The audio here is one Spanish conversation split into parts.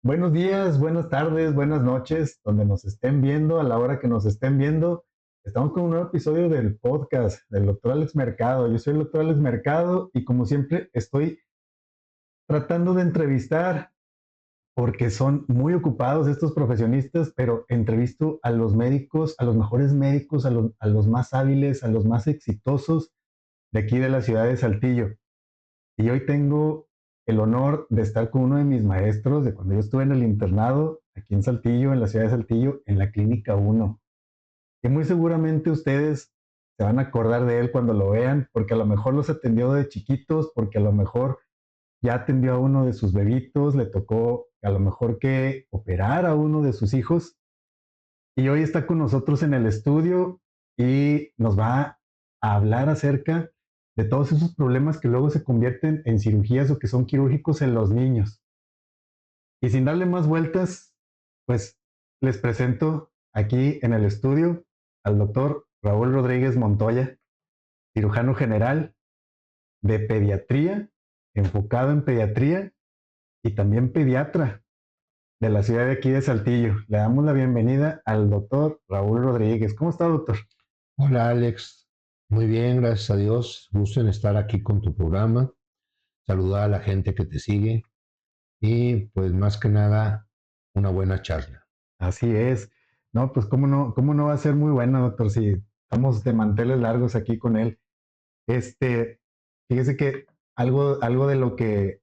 Buenos días, buenas tardes, buenas noches, donde nos estén viendo, a la hora que nos estén viendo. Estamos con un nuevo episodio del podcast del doctor Alex Mercado. Yo soy el doctor Alex Mercado y como siempre estoy tratando de entrevistar porque son muy ocupados estos profesionistas, pero entrevisto a los médicos, a los mejores médicos, a los más hábiles, a los más exitosos de aquí de la ciudad de Saltillo. Y hoy tengo el honor de estar con uno de mis maestros de cuando yo estuve en el internado, aquí en Saltillo, en la ciudad de Saltillo, en la Clínica 1. Y muy seguramente ustedes se van a acordar de él cuando lo vean, porque a lo mejor los atendió de chiquitos, porque a lo mejor ya atendió a uno de sus bebitos, le tocó a lo mejor que operar a uno de sus hijos. Y hoy está con nosotros en el estudio y nos va a hablar acerca de todos esos problemas que luego se convierten en cirugías o que son quirúrgicos en los niños. Y sin darle más vueltas, pues les presento aquí en el estudio al doctor Raúl Rodríguez Montoya, cirujano general de pediatría, enfocado en pediatría y también pediatra de la ciudad de aquí de Saltillo. Le damos la bienvenida al doctor Raúl Rodríguez. ¿Cómo está, doctor? Hola Alex, muy bien, gracias a Dios. Gusto en estar aquí con tu programa, saludar a la gente que te sigue y pues más que nada una buena charla. Así es. No, pues cómo no va a ser muy buena, doctor, si estamos de manteles largos aquí con él. Este, fíjese que algo de lo que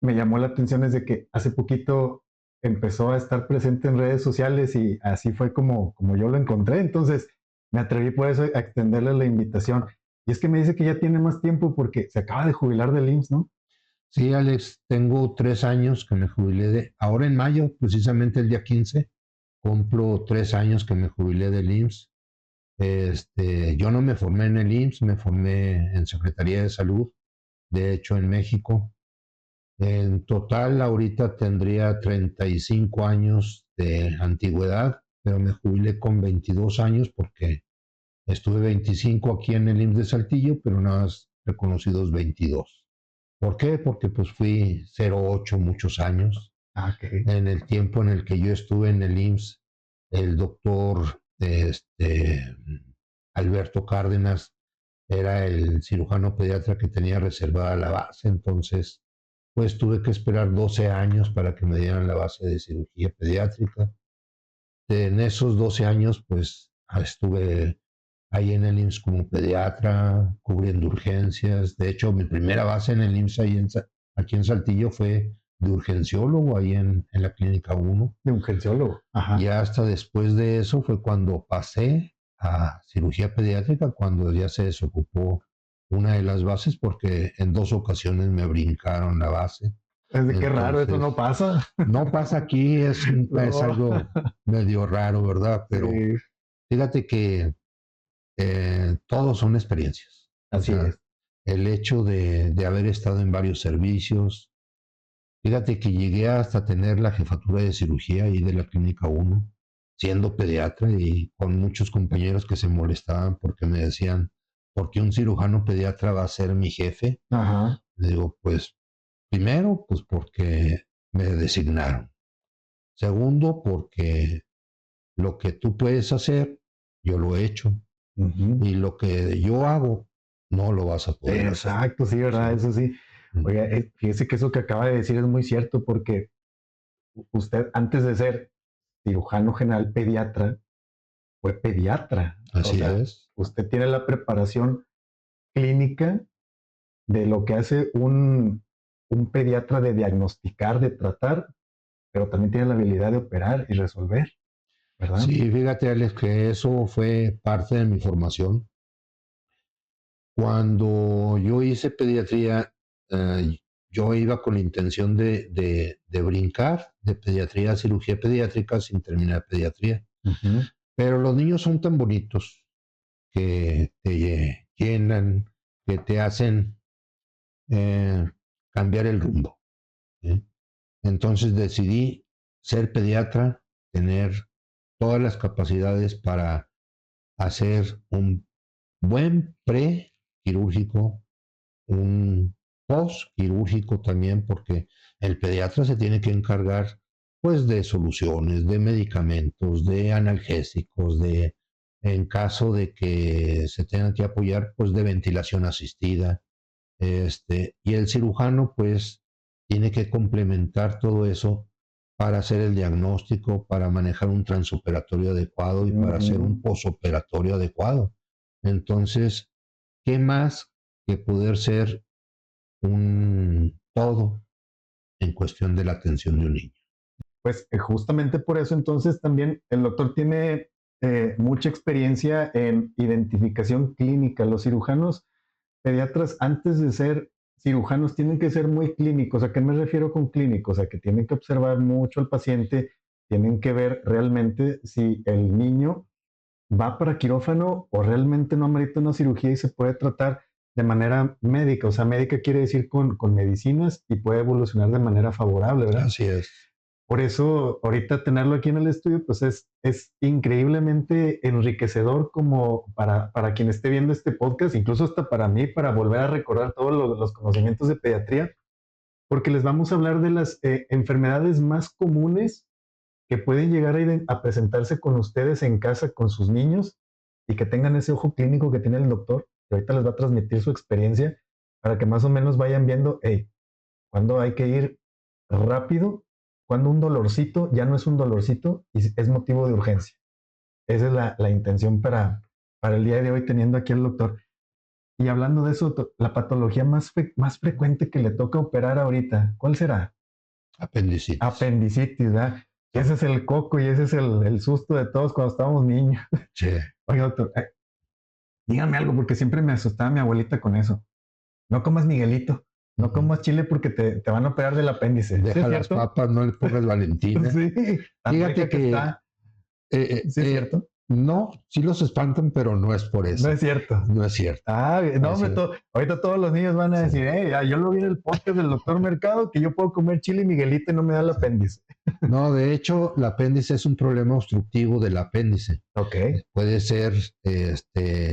me llamó la atención es de que hace poquito empezó a estar presente en redes sociales y así fue como yo lo encontré. Entonces me atreví por eso a extenderle la invitación. Y es que me dice que ya tiene más tiempo porque se acaba de jubilar del IMSS, ¿no? Sí, Alex, tengo 3 años que me jubilé ahora en mayo, precisamente el día 15, cumplo 3 años que me jubilé del IMSS. Yo no me formé en el IMSS, me formé en Secretaría de Salud, de hecho en México. En total, ahorita tendría 35 años de antigüedad, pero me jubilé con 22 años porque estuve 25 aquí en el IMSS de Saltillo, pero nada más reconocidos 22. ¿Por qué? Porque pues fui 08 muchos años. Ah, ok. En el tiempo en el que yo estuve en el IMSS, el doctor Alberto Cárdenas era el cirujano pediatra que tenía reservada la base, entonces pues tuve que esperar 12 años para que me dieran la base de cirugía pediátrica. En esos 12 años, pues estuve ahí en el IMSS como pediatra, cubriendo urgencias. De hecho, mi primera base en el IMSS aquí en Saltillo fue de urgenciólogo, ahí en la Clínica 1. De un genciólogo. Ajá. Ya hasta después de eso fue cuando pasé a cirugía pediátrica, cuando ya se desocupó una de las bases, porque en 2 ocasiones me brincaron la base. Es de qué raro, eso no Entonces, pasa. no pasa aquí, es No. algo medio raro, ¿verdad? Pero Sí, fíjate que todos son experiencias. O así sea, es. el hecho de haber estado en varios servicios, fíjate que llegué hasta tener la jefatura de cirugía ahí de la Clínica 1, siendo pediatra y con muchos compañeros que se molestaban porque me decían, ¿por qué un cirujano pediatra va a ser mi jefe? Ajá. Le digo, pues primero, pues porque me designaron. Segundo, porque lo que tú puedes hacer, yo lo he hecho. Ujú. Y lo que yo hago, no lo vas a poder hacer. Exacto, sí, ¿verdad? Sí. Eso sí. Oiga, fíjese que eso que acaba de decir es muy cierto porque usted antes de ser cirujano general pediatra, fue pediatra. O Así sea, es. usted tiene la preparación clínica de lo que hace un pediatra de diagnosticar, de tratar, pero también tiene la habilidad de operar y resolver, ¿verdad? Sí, fíjate, Alex, que eso fue parte de mi formación. Cuando yo hice pediatría, yo iba con la intención de brincar de pediatría a cirugía pediátrica sin terminar pediatría. Ujú. Pero los niños son tan bonitos que te llenan, que te hacen eh, cambiar el rumbo. ¿Sí? Entonces decidí ser pediatra, tener todas las capacidades para hacer un buen pre-quirúrgico, un post-quirúrgico también, porque el pediatra se tiene que encargar pues de soluciones, de medicamentos, de analgésicos, en caso de que se tenga que apoyar, pues de ventilación asistida. Y el cirujano, pues, tiene que complementar todo eso para hacer el diagnóstico, para manejar un transoperatorio adecuado y para hacer un posoperatorio adecuado. Entonces, ¿qué más que poder ser un todo en cuestión de la atención de un niño? Pues justamente por eso entonces también el doctor tiene mucha experiencia en identificación clínica. Los cirujanos pediatras, antes de ser cirujanos, tienen que ser muy clínicos. ¿A qué me refiero con clínicos? A que tienen que observar mucho al paciente, tienen que ver realmente si el niño va para quirófano o realmente no amerita una cirugía y se puede tratar de manera médica. O sea, médica quiere decir con medicinas y puede evolucionar de manera favorable, ¿verdad? Así es. Por eso, ahorita tenerlo aquí en el estudio, pues es increíblemente enriquecedor como para quien esté viendo este podcast, incluso hasta para mí, para volver a recordar todos los conocimientos de pediatría, porque les vamos a hablar de las enfermedades más comunes que pueden llegar a presentarse con ustedes en casa, con sus niños, y que tengan ese ojo clínico que tiene el doctor, que ahorita les va a transmitir su experiencia, para que más o menos vayan viendo, hey, cuándo hay que ir rápido, cuando un dolorcito ya no es un dolorcito y es motivo de urgencia. Esa es la intención para el día de hoy teniendo aquí al doctor. Y hablando de eso, la patología más frecuente que le toca operar ahorita, ¿cuál será? Apendicitis. Apendicitis, ¿verdad? Ese es el coco y ese es el susto de todos cuando estábamos niños. Sí. Oye, doctor, dígame algo, porque siempre me asustaba mi abuelita con eso. No comas Miguelito, no comas chile porque te van a operar del apéndice. Deja ¿Sí las papas, no le pongas Valentina. Sí, Fíjate que está. ¿Sí es cierto? no, sí los espantan, pero no es por eso. No es cierto. No es cierto. Ah, no, ahorita todos los niños van a decir, hey, yo lo vi en el podcast del doctor Mercado, que yo puedo comer chile y Miguelito y no me da el apéndice. No, de hecho, el apéndice es un problema obstructivo del apéndice. Ok. Puede ser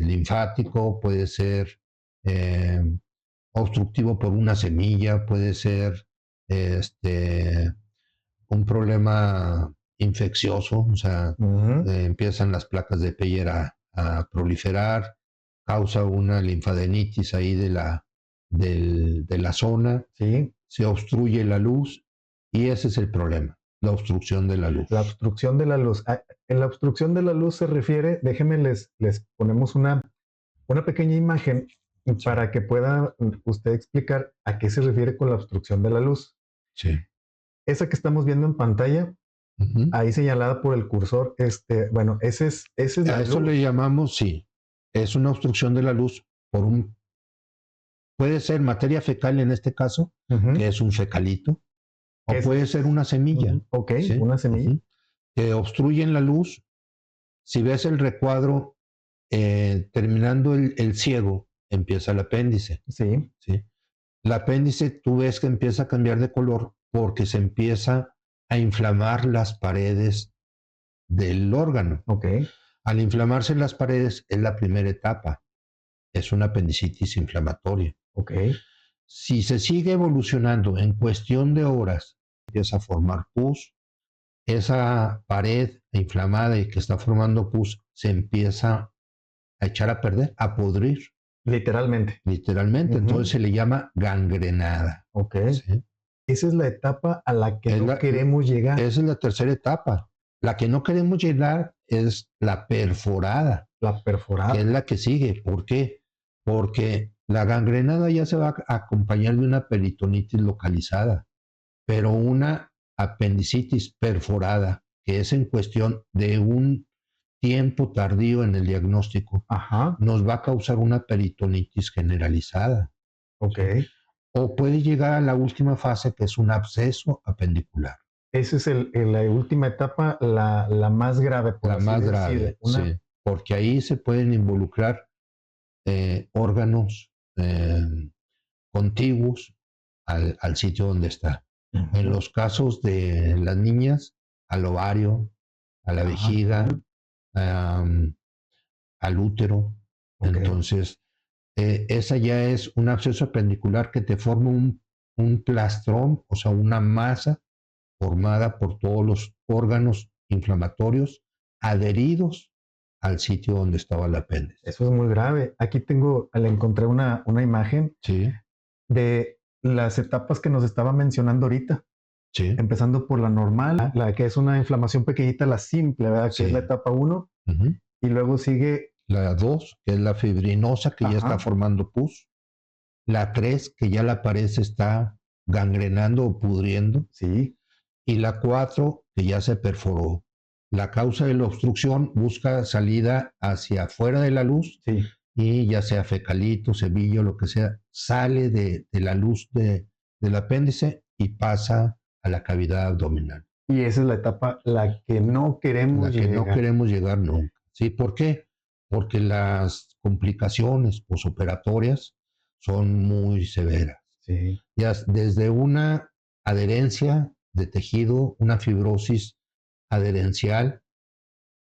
linfático, puede ser obstructivo por una semilla, puede ser un problema infeccioso, o sea, empiezan las placas de Peyer a proliferar, causa una linfadenitis ahí de la zona, Sí. se obstruye la luz y ese es el problema, la obstrucción de la luz. La obstrucción de la luz. En la obstrucción de la luz se refiere, déjenme les ponemos una pequeña imagen para que pueda usted explicar a qué se refiere con la obstrucción de la luz. Sí. Esa que estamos viendo en pantalla, ahí señalada por el cursor, bueno, ese es a eso le llamamos, sí, es una obstrucción de la luz por puede ser materia fecal en este caso, que es un fecalito, o puede ser una semilla. Ok, ¿sí? Una semilla. Que obstruyen la luz. Si ves el recuadro, terminando el ciego, empieza el apéndice. Sí. ¿sí? El apéndice tú ves que empieza a cambiar de color porque se empieza a inflamar las paredes del órgano. Ok. Al inflamarse las paredes es la primera etapa. Es una apendicitis inflamatoria. Ok. Si se sigue evolucionando en cuestión de horas, empieza a formar pus, esa pared inflamada y que está formando pus se empieza a echar a perder, a podrir. Literalmente. Entonces se le llama gangrenada. Ok. ¿sí? Esa es la etapa a la que no queremos llegar. Esa es la tercera etapa. La que no queremos llegar es la perforada. La perforada. Que es la que sigue. ¿Por qué? Porque la gangrenada ya se va a acompañar de una peritonitis localizada, pero una apendicitis perforada, que es en cuestión de un tiempo tardío en el diagnóstico, nos va a causar una peritonitis generalizada. Ok. O puede llegar a la última fase, que es un absceso apendicular. Esa es la última etapa, la más grave. La más grave, sí, porque ahí se pueden involucrar órganos contiguos al sitio donde está. En los casos de las niñas, al ovario, a la vejiga, al útero. Okay. Entonces, esa ya es un absceso apendicular que te forma un plastrón, o sea, una masa formada por todos los órganos inflamatorios adheridos al sitio donde estaba el apéndice. Eso es muy grave. Aquí le encontré una imagen Sí, de las etapas que nos estaba mencionando ahorita, sí. empezando por la normal, la que es una inflamación pequeñita, la simple, ¿verdad? Que Sí. es la etapa 1, Ujú. y luego sigue La 2, que es la fibrinosa, que ya está Ajá. formando pus. La 3, que ya la pared se está gangrenando o pudriendo. Sí, Y la 4, que ya se perforó. La causa de la obstrucción busca salida hacia afuera de la luz sí. y ya sea fecalito, cebillo, lo que sea, sale de la luz del apéndice y pasa a la cavidad abdominal. Y esa es la etapa la que no queremos La que no llegar. queremos llegar nunca. ¿Sí? ¿Por qué? Porque las complicaciones posoperatorias son muy severas. Sí, Ya desde una adherencia de tejido, una fibrosis adherencial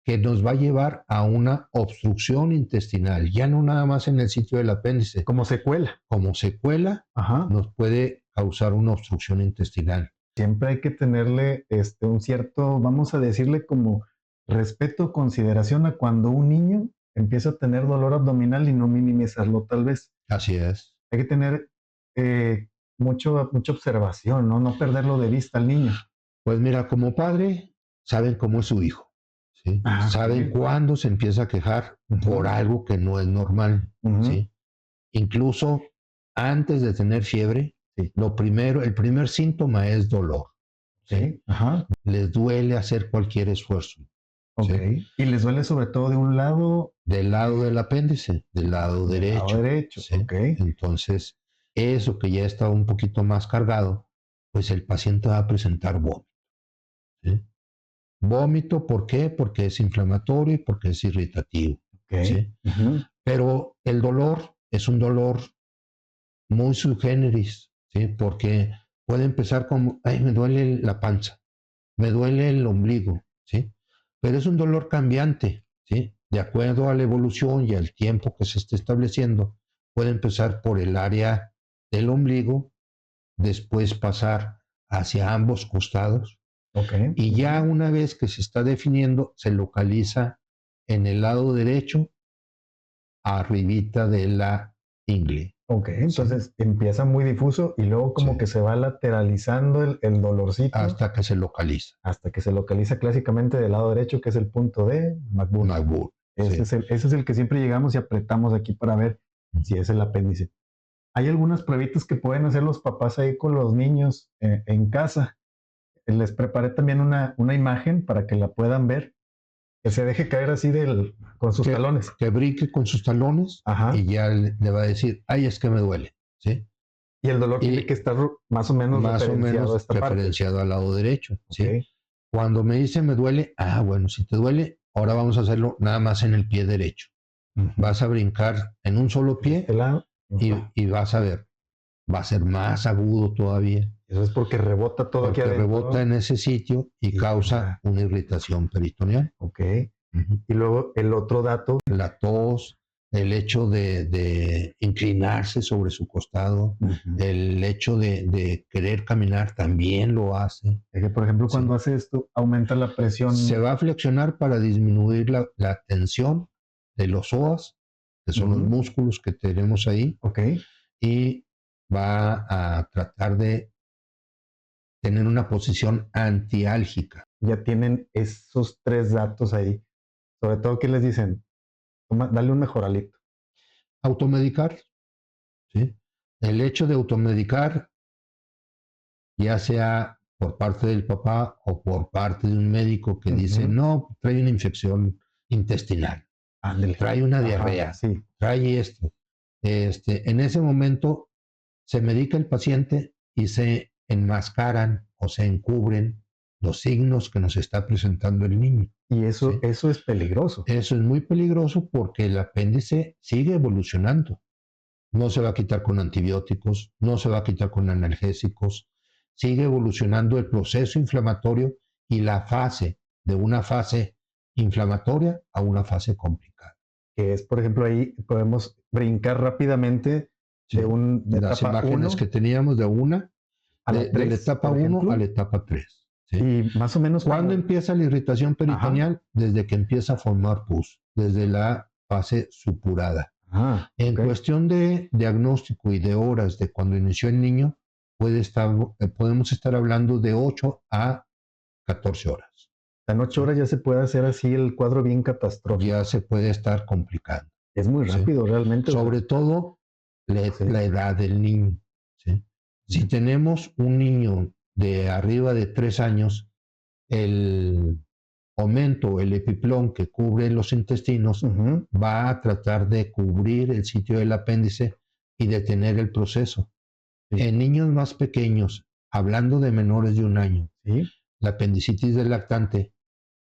que nos va a llevar a una obstrucción intestinal, ya no nada más en el sitio del apéndice, como secuela. como secuela Ajá. nos puede causar una obstrucción intestinal. Siempre hay que tenerle un cierto, vamos a decirle como respeto, consideración a cuando un niño empieza a tener dolor abdominal y no minimizarlo tal vez. Así es. Hay que tener mucha observación, ¿no? No perderlo de vista al niño. Pues mira, como padre, saben cómo es su hijo. ¿Sí? Ah, Saben ok. cuándo se empieza a quejar por algo que no es normal. ¿Sí? Incluso antes de tener fiebre, Sí. el primer síntoma es dolor. ¿Sí? Sí. Ajá. Les duele hacer cualquier esfuerzo. Ok. ¿Sí? Y les duele sobre todo de un lado. Del lado del apéndice, del lado Del derecho. lado derecho. ¿Sí? Ok. Entonces, eso que ya está un poquito más cargado, pues el paciente va a presentar vómito. ¿Sí? Vómito, ¿por qué? Porque es inflamatorio y porque es irritativo. Ok. ¿Sí? Ujú. Pero el dolor es un dolor muy subgéneris, ¿sí? Porque puede empezar como, ay, me duele la panza, me duele el ombligo, ¿sí? Pero es un dolor cambiante, ¿sí? De acuerdo a la evolución y al tiempo que se esté estableciendo, puede empezar por el área del ombligo, después pasar hacia ambos costados, Ok. y ya una vez que se está definiendo, se localiza en el lado derecho, arribita de la ingle. Ok, entonces empieza muy difuso y luego como Sí. que se va lateralizando el dolorcito Hasta que se localiza. hasta que se localiza clásicamente del lado derecho, que es el punto de McBurn. McBurn. Ese Sí. es el que siempre llegamos y apretamos aquí para ver si es el apéndice. Hay algunas pruebitas que pueden hacer los papás ahí con los niños en casa. Les preparé también una imagen para que la puedan ver, que se deje caer así con sus talones. Que brinque con sus talones. Ajá. Y ya le va a decir, ay, es que me duele. ¿Sí? Y el dolor tiene que estar más o menos referenciado a esta referenciado al lado derecho. ¿Sí? Okay. Cuando me dice me duele, bueno, si te duele, ahora vamos a hacerlo nada más en el pie derecho. Vas a brincar en un solo pie este lado. y vas a ver, va a ser más agudo todavía. Eso es porque rebota todo porque aquí adentro. Rebota en ese sitio y causa una irritación peritoneal. Ok. Y luego el otro dato. La tos, el hecho de inclinarse sobre su costado, el hecho de querer caminar también lo hace. Es que, por ejemplo, cuando hace esto, aumenta la presión. Se va a flexionar para disminuir la tensión de los psoas, que son los músculos que tenemos ahí. Ok. Y va a tratar de tener una posición antiálgica. Ya tienen esos tres datos ahí. Sobre todo que les dicen, dale un mejoralito. Automedicar, ¿sí? El hecho de automedicar, ya sea por parte del papá o por parte de un médico que dice, no, trae una infección intestinal, trae una diarrea, trae esto. En ese momento se medica el paciente y se enmascaran o se encubren los signos que nos está presentando el niño. Y eso es peligroso. Eso es muy peligroso porque el apéndice sigue evolucionando. No se va a quitar con antibióticos, no se va a quitar con analgésicos. Sigue evolucionando el proceso inflamatorio y la fase de una fase inflamatoria a una fase complicada. Que es, por ejemplo, ahí podemos brincar rápidamente de las etapa imágenes 1 que teníamos de la etapa 1 a la etapa 3. ¿sí? Y más o menos ¿Cuándo empieza la irritación peritoneal? Desde que empieza a formar pus, desde la fase supurada. En cuestión de diagnóstico y de horas de cuando inició el niño, podemos estar hablando de 8 a 14 horas. En 8 horas ya se puede hacer así el cuadro bien catastrófico. Ya se puede estar complicando. Es muy rápido, realmente. Sobre todo la edad del niño. ¿Sí? Si tenemos un niño de arriba de 3 años, el aumento, el epiplón que cubre los intestinos va a tratar de cubrir el sitio del apéndice y detener el proceso. En niños más pequeños, hablando de menores de 1 año, la apendicitis del lactante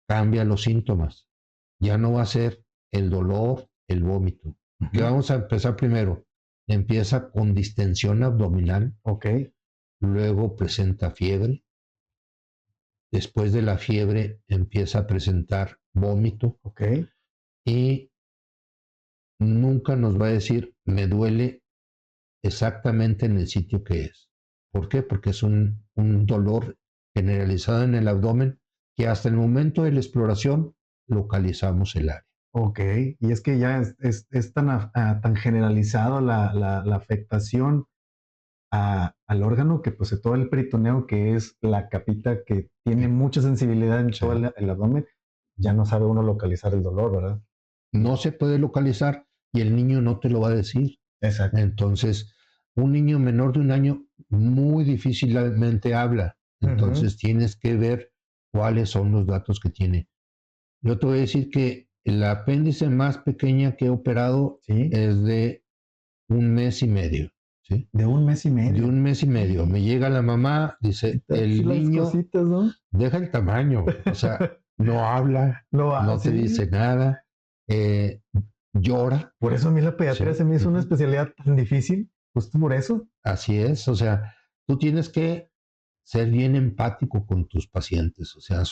cambia los síntomas. Ya no va a ser el dolor, el vómito. Que vamos a empezar primero. Empieza con distensión abdominal. Luego presenta fiebre. Después de la fiebre empieza a presentar vómito. Y nunca nos va a decir, me duele exactamente en el sitio que es. ¿Por qué? Porque es un dolor generalizado en el abdomen que hasta el momento de la exploración localizamos el área. Y es que ya es tan generalizado la afectación al órgano que posee todo el peritoneo, que es la capita que tiene mucha sensibilidad en todo el abdomen, ya no sabe uno localizar el dolor, ¿verdad? No se puede localizar y el niño no te lo va a decir. Exacto. Entonces, un niño menor de 1 año muy difícilmente habla. Entonces, tienes que ver cuáles son los datos que tiene. Yo te voy a decir que el apéndice más pequeña que he operado es de 1 mes y medio. ¿Sí? De 1 mes y medio. De 1 mes y medio. Me llega la mamá, dice, el niño cositas, ¿no? deja el tamaño, o sea, no habla, no te dice nada, llora. Por eso a mí la pediatría se me hizo una especialidad tan difícil, justo por eso. Así es, o sea, tú tienes que ser bien empático con tus pacientes, o sea,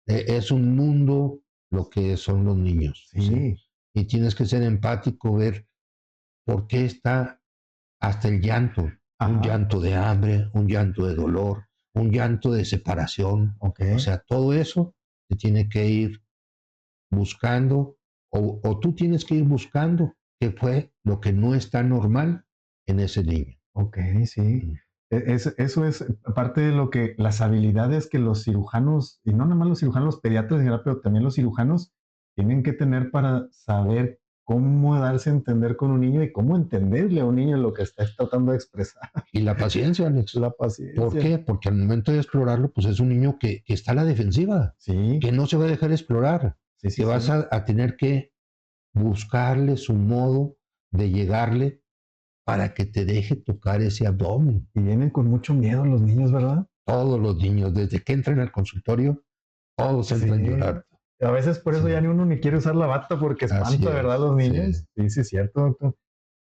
es un mundo lo que son los niños. ¿Sí? Y tienes que ser empático, ver por qué está hasta el llanto, un llanto de hambre, un llanto de dolor, un llanto de separación. O sea, todo eso se tiene que ir buscando o tú tienes que ir buscando qué fue lo que no está normal en ese niño. Sí. Eso es parte de lo que las habilidades que los cirujanos, y no nada más los cirujanos, los pediatras en general, pero también los cirujanos tienen que tener para saber cómo darse a entender con un niño y cómo entenderle a un niño lo que está tratando de expresar. Y la paciencia, Alex. La paciencia. ¿Por qué? Porque al momento de explorarlo, pues es un niño que está a la defensiva, que no se va a dejar explorar, que vas a tener que buscarle su modo de llegarle para que te deje tocar ese abdomen. Y vienen con mucho miedo los niños, ¿verdad? Todos los niños, desde que entran al consultorio, todos entran llorando. A veces por eso ya ni uno ni quiere usar la bata porque espanta, ¿verdad? Los niños. Sí, es cierto, doctor.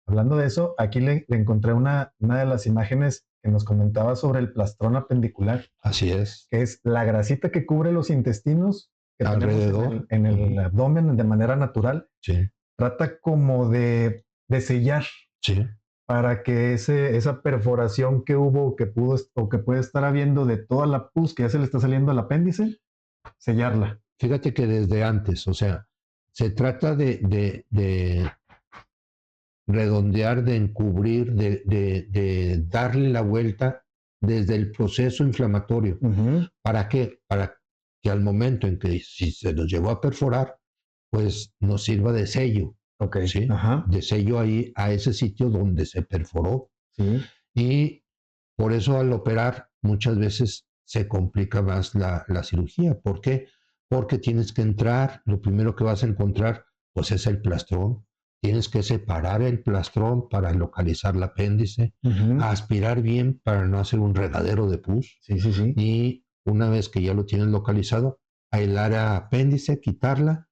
Hablando de eso, aquí le encontré una de las imágenes que nos comentaba sobre el plastrón apendicular. Así es. Que es la grasita que cubre los intestinos que alrededor en el abdomen de manera natural. Trata como de sellar. Para que esa perforación que hubo, que pudo o que puede estar habiendo de toda la pus que ya se le está saliendo al apéndice, sellarla. Fíjate que desde antes, o sea, se trata de redondear, de encubrir, de darle la vuelta desde el proceso inflamatorio. ¿Para qué? Para que al momento en que si se nos llegó a perforar, pues nos sirva de sello. ¿Sí? De sello ahí a ese sitio donde se perforó. Y por eso al operar muchas veces se complica más la cirugía. ¿Por qué? Porque tienes que entrar, lo primero que vas a encontrar pues es el plastrón. Tienes que separar el plastrón para localizar el apéndice, aspirar bien para no hacer un regadero de pus. Y una vez que ya lo tienes localizado, el área apéndice, quitarla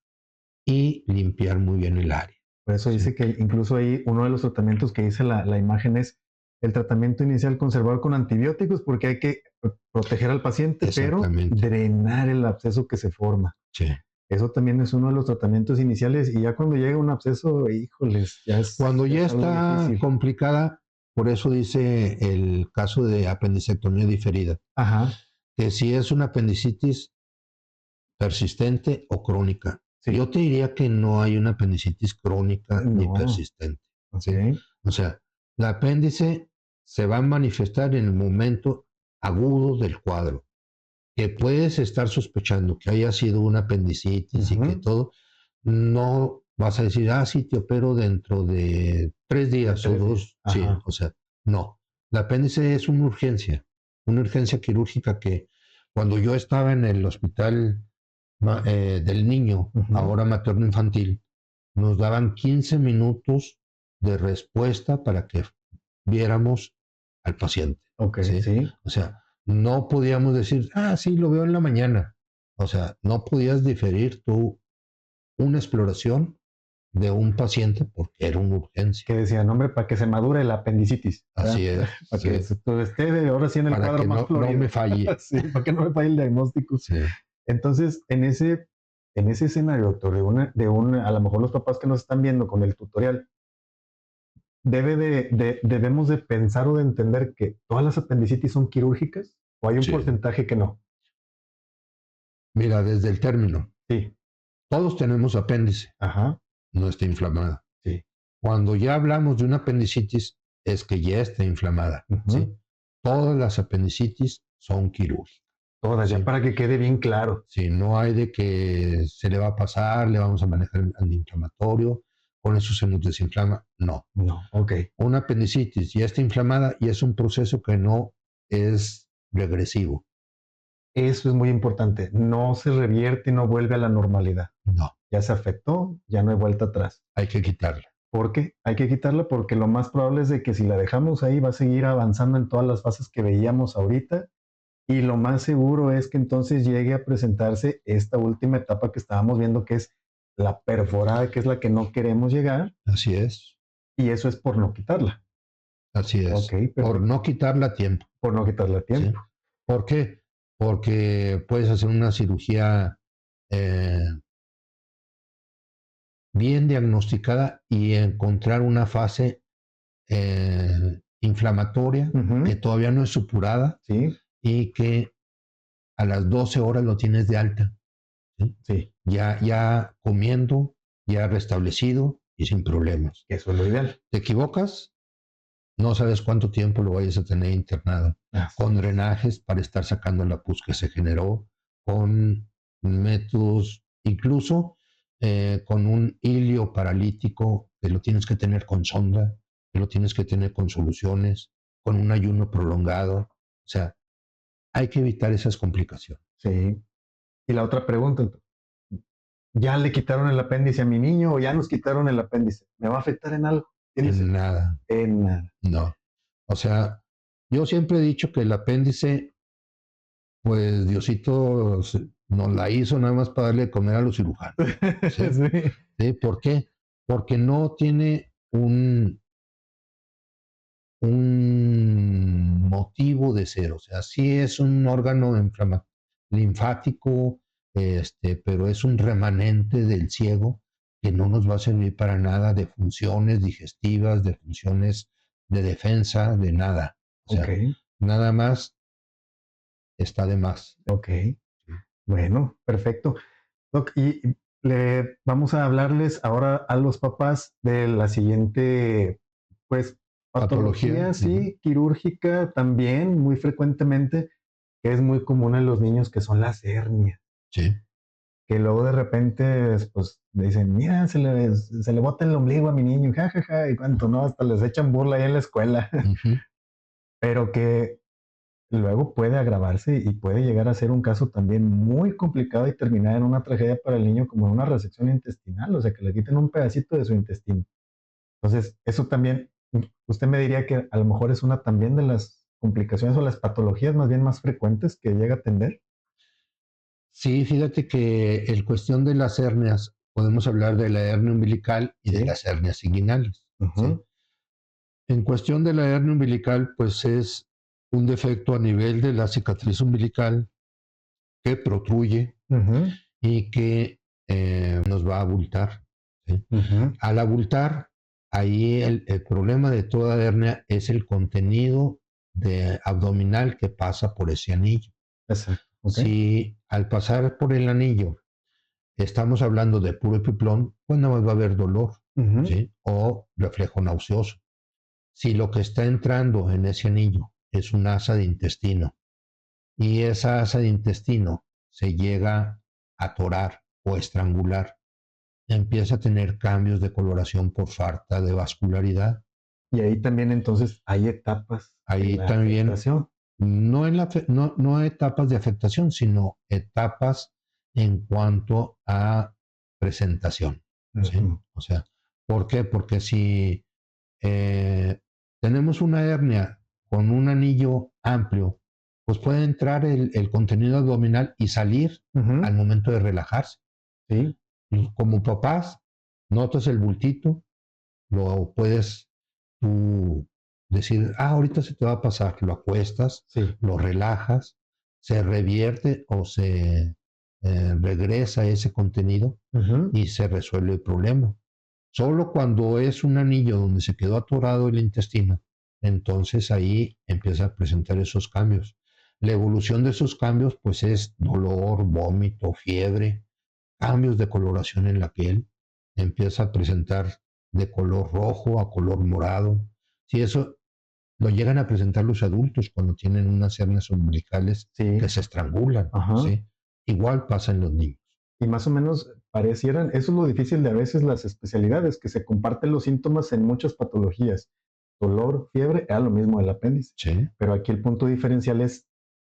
y limpiar muy bien el área. Por eso dice que incluso ahí uno de los tratamientos que dice la imagen es el tratamiento inicial conservador con antibióticos porque hay que proteger al paciente, pero drenar el absceso que se forma. Eso también es uno de los tratamientos iniciales y ya cuando llega un absceso, híjoles, ya es... Cuando ya está complicada, por eso dice el caso de apendicectomía diferida. que si es una apendicitis persistente o crónica. Sí. Yo te diría que no hay una apendicitis crónica ni No. persistente. ¿sí? Ok. O sea, la apéndice se va a manifestar en el momento agudo del cuadro, que puedes estar sospechando que haya sido una apendicitis y que Ujú. todo, no vas a decir, sí, te opero dentro de 3 días o 3 días. 2, sí, Ajá. o sea, no. La apéndice es una urgencia quirúrgica que cuando yo estaba en el hospital del niño, Ujú. ahora materno infantil, nos daban 15 minutos de respuesta para que viéramos al paciente. Ok, ¿sí? sí. O sea, no podíamos decir, sí, lo veo en la mañana. O sea, no podías diferir tú una exploración de un paciente porque era una urgencia. Que decían, hombre, para que se madure la apendicitis. Así es. Para que Sí. esté ahora sí en el Para cuadro que más no florido. me falle. Sí, para que no me falle el diagnóstico. Sí. Entonces, en ese escenario, doctor, a lo mejor los papás que nos están viendo con el tutorial, debemos de pensar o de entender que todas las apendicitis son quirúrgicas o hay un Sí. porcentaje que no. Mira, desde el término, Sí. todos tenemos apéndice, Ajá. no está inflamada. Sí. Cuando ya hablamos de una apendicitis, es que ya está inflamada. Ujú. ¿sí? Todas las apendicitis son quirúrgicas. Todas, ya Sí. para que quede bien claro. Sí, no hay de que se le va a pasar, le vamos a manejar el antiinflamatorio, con eso se nos desinflama. No. No, ok. Una apendicitis ya está inflamada y es un proceso que no es regresivo. Eso es muy importante. No se revierte y no vuelve a la normalidad. No, Ya se afectó, ya no hay vuelta atrás. hay que quitarla. ¿Por qué? Hay que quitarla porque lo más probable es de que si la dejamos ahí va a seguir avanzando en todas las fases que veíamos ahorita y lo más seguro es que entonces llegue a presentarse esta última etapa que estábamos viendo que es la perforada, que es la que no queremos llegar Así es, y eso es por no quitarla. así es. Ok, Por perfecto. no quitarla a tiempo. Por no quitarla a ¿sí? tiempo. ¿Por qué? Porque puedes hacer una cirugía bien diagnosticada y encontrar una fase inflamatoria Ujú. que todavía no es supurada Sí, y que a las 12 horas lo tienes de alta. ¿sí? sí, Ya comiendo, ya restablecido y sin problemas. eso es lo ideal. Te equivocas, no sabes cuánto tiempo lo vayas a tener internado, con drenajes para estar sacando la pus que se generó, con métodos, incluso con un hilio paralítico que lo tienes que tener con sonda, que lo tienes que tener con soluciones, con un ayuno prolongado. O sea, hay que evitar esas complicaciones. Sí. Y la otra pregunta, ¿ya le quitaron el apéndice a mi niño o ya nos quitaron el apéndice? ¿Me va a afectar en algo? En nada. En nada. No. O sea, yo siempre he dicho que el apéndice, pues Diosito nos la hizo nada más para darle de comer a los cirujanos. ¿sí? Sí. ¿Sí? ¿Por qué? Porque no tiene un motivo de ser. O sea, sí es un órgano linfático, pero es un remanente del ciego que no nos va a servir para nada de funciones digestivas, de funciones de defensa, de nada. O sea, Ok, nada más está de más. ok. Bueno, perfecto. Doc, y vamos a hablarles ahora a los papás de la siguiente, pues, Patología. patología, sí, quirúrgica también, muy frecuentemente, que es muy común en los niños, que son las hernias. Sí. Que luego de repente, pues, le dicen, mira, se le bota el ombligo a mi niño, jajaja, y cuánto, ¿no? Hasta les echan burla ahí en la escuela. Uh-huh. Pero que luego puede agravarse y puede llegar a ser un caso también muy complicado y terminar en una tragedia para el niño como en una resección intestinal, o sea, que le quiten un pedacito de su intestino. Entonces, eso también, usted me diría que a lo mejor es una también de las complicaciones o las patologías más bien más frecuentes que llega a atender. Sí, fíjate que en cuestión de las hernias, podemos hablar de la hernia umbilical y de Sí. las hernias inguinales. ¿sí? Ujú. En cuestión de la hernia umbilical, pues es un defecto a nivel de la cicatriz umbilical que protruye Ujú. y que nos va a abultar. ¿sí? Ujú. Al abultar, ahí el problema de toda hernia es el contenido abdominal que pasa por ese anillo. Exacto. Ok. Si al pasar por el anillo estamos hablando de puro epiplón, pues nada más va a haber dolor, Ujú. ¿sí? O reflejo nauseoso. Si lo que está entrando en ese anillo es un asa de intestino y esa asa de intestino se llega a atorar o estrangular, empieza a tener cambios de coloración por falta de vascularidad. Y ahí también entonces hay etapas en Ahí la también, afectación. no etapas de afectación, sino etapas en cuanto a presentación, ¿sí? Ujú. O sea, ¿por qué? Porque si tenemos una hernia con un anillo amplio, pues puede entrar el contenido abdominal y salir Ujú. al momento de relajarse. Sí, Y como papás, notas el bultito, lo puedes tú decir, ahorita se te va a pasar, lo acuestas, sí. lo relajas, se revierte o se regresa ese contenido Ujú. y se resuelve el problema. Solo cuando es un anillo donde se quedó atorado el intestino, entonces ahí empieza a presentar esos cambios. La evolución de esos cambios pues es dolor, vómito, fiebre, cambios de coloración en la piel, empieza a presentar de color rojo a color morado. Si eso lo llegan a presentar los adultos cuando tienen unas hernias umbilicales Sí. que se estrangulan, Ajá. ¿sí? Igual pasa en los niños. Y más o menos parecieran, eso es lo difícil de a veces las especialidades, que se comparten los síntomas en muchas patologías. Dolor, fiebre, era lo mismo del apéndice. ¿Sí? Pero aquí el punto diferencial es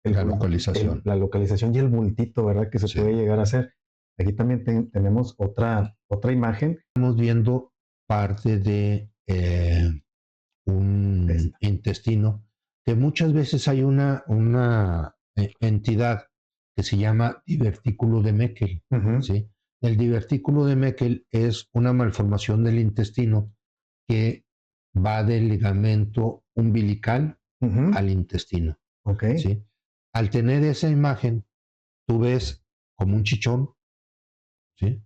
La localización. la localización y el bultito, ¿verdad? Que se ¿Sí? puede llegar a hacer. Aquí también tenemos otra imagen. Estamos viendo parte de un Esta. intestino que muchas veces hay una entidad que se llama divertículo de Meckel, Ujú. ¿sí? El divertículo de Meckel es una malformación del intestino que va del ligamento umbilical Ujú. al intestino, Ok. ¿sí? Al tener esa imagen, tú ves como un chichón, ¿sí?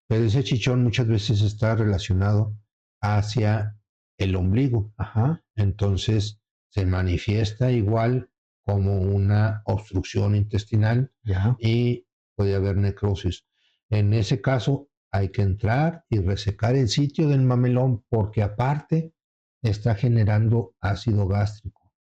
Pero ese chichón muchas veces está relacionado hacia el ombligo. Ajá. Entonces se manifiesta igual como una obstrucción intestinal Ya. y puede haber necrosis. En ese caso hay que entrar y resecar el sitio del mamelón porque aparte está generando ácido gástrico.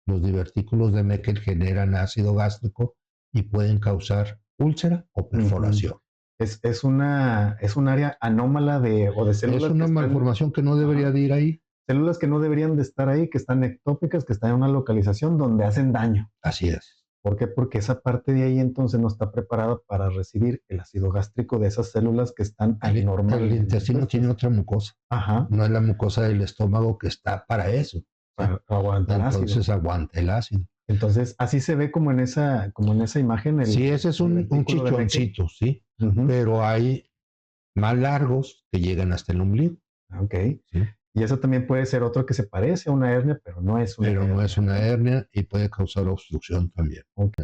Los divertículos de Meckel generan ácido gástrico y pueden causar úlcera o Ujú. perforación. Es un área anómala o de Es células que una están, malformación que no ajá, debería de ir ahí. células que no deberían de estar ahí, que están ectópicas, que están en una localización donde hacen daño. Así es. ¿Por qué? Porque esa parte de ahí entonces no está preparada para recibir el ácido gástrico de esas células que están El anormalmente intestino tiene puestas. otra mucosa. Ajá, No es la mucosa del estómago que está para eso, ¿sí? para aguantar ácido. Entonces aguanta el ácido. Entonces, así se ve como en esa imagen Sí, ese es el un retículo de Meckel. chichoncito, ¿sí? Ujú. Pero hay más largos que llegan hasta el ombligo, Ok. ¿sí? Y eso también puede ser otro que se parece a una hernia, pero no es una Pero no es hernia, una ¿verdad? hernia y puede causar obstrucción también. Ok.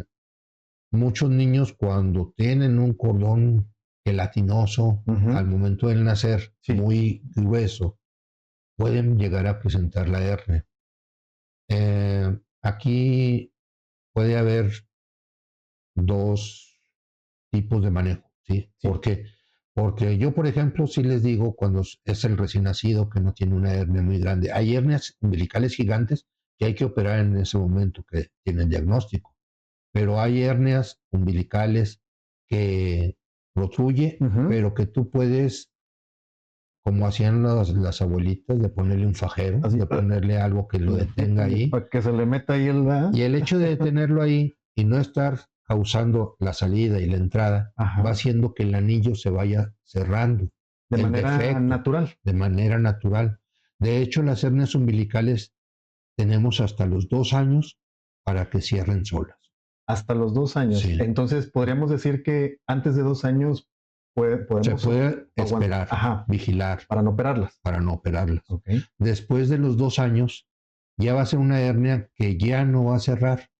Muchos niños cuando tienen un cordón gelatinoso Ujú. al momento del nacer Sí. muy grueso, pueden llegar a presentar la hernia. Aquí puede haber dos tipos de manejo, ¿sí? Sí. ¿Por qué? Porque yo, por ejemplo, sí les digo cuando es el recién nacido que no tiene una hernia muy grande. Hay hernias umbilicales gigantes que hay que operar en ese momento que tienen diagnóstico, pero hay hernias umbilicales que protruye, Ujú. pero que tú puedes, como hacían las abuelitas, de ponerle un fajero, Así, de ponerle algo que lo detenga ahí. para que se le meta ahí el... ¿verdad? Y el hecho de tenerlo ahí y no estar causando la salida y la entrada, va Ajá. haciendo que el anillo se vaya cerrando, De el manera defecto, natural. de manera natural. De hecho, las hernias umbilicales tenemos hasta los 2 años para que cierren solas. Hasta los 2 años. Sí, Entonces, podríamos decir que antes de 2 años se podemos puede aguantar, esperar, ajá, vigilar para no operarlas. para no operarlas. Ok. Después de los 2 años, ya va a ser una hernia que ya no va a cerrar,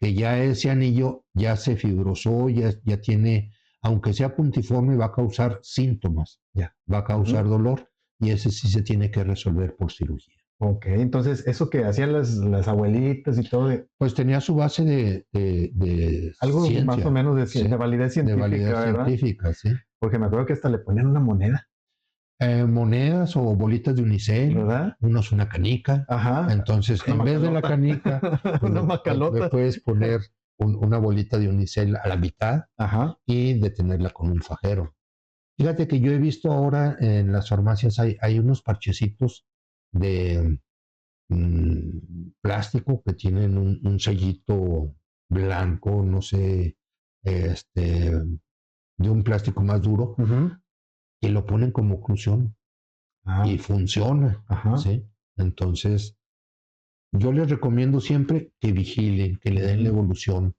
que ya ese anillo ya se fibrosó, ya tiene, aunque sea puntiforme, va a causar síntomas, Ya. va a causar Ujú. dolor y ese sí se tiene que resolver por cirugía. Ok, entonces eso que hacían las abuelitas y todo, Pues tenía su base de algo más o ciencia, menos de, sí, de validez de científica, validez ¿verdad? científica, sí. Porque me acuerdo que hasta le ponían una moneda, Monedas o bolitas de unicel, ¿verdad? unos una canica. Ajá, Entonces, una en vez de la macalota, canica, pues una le macalota. puedes poner una bolita de unicel a la mitad Ajá, y detenerla con un fajero. Fíjate que yo he visto ahora en las farmacias hay unos parchecitos de plástico que tienen un sellito blanco, no sé, de un plástico más duro, ujú, y lo ponen como oclusión ah, y funciona, ajá, ¿sí? Entonces, yo les recomiendo siempre que vigilen, que le den la ujú, evolución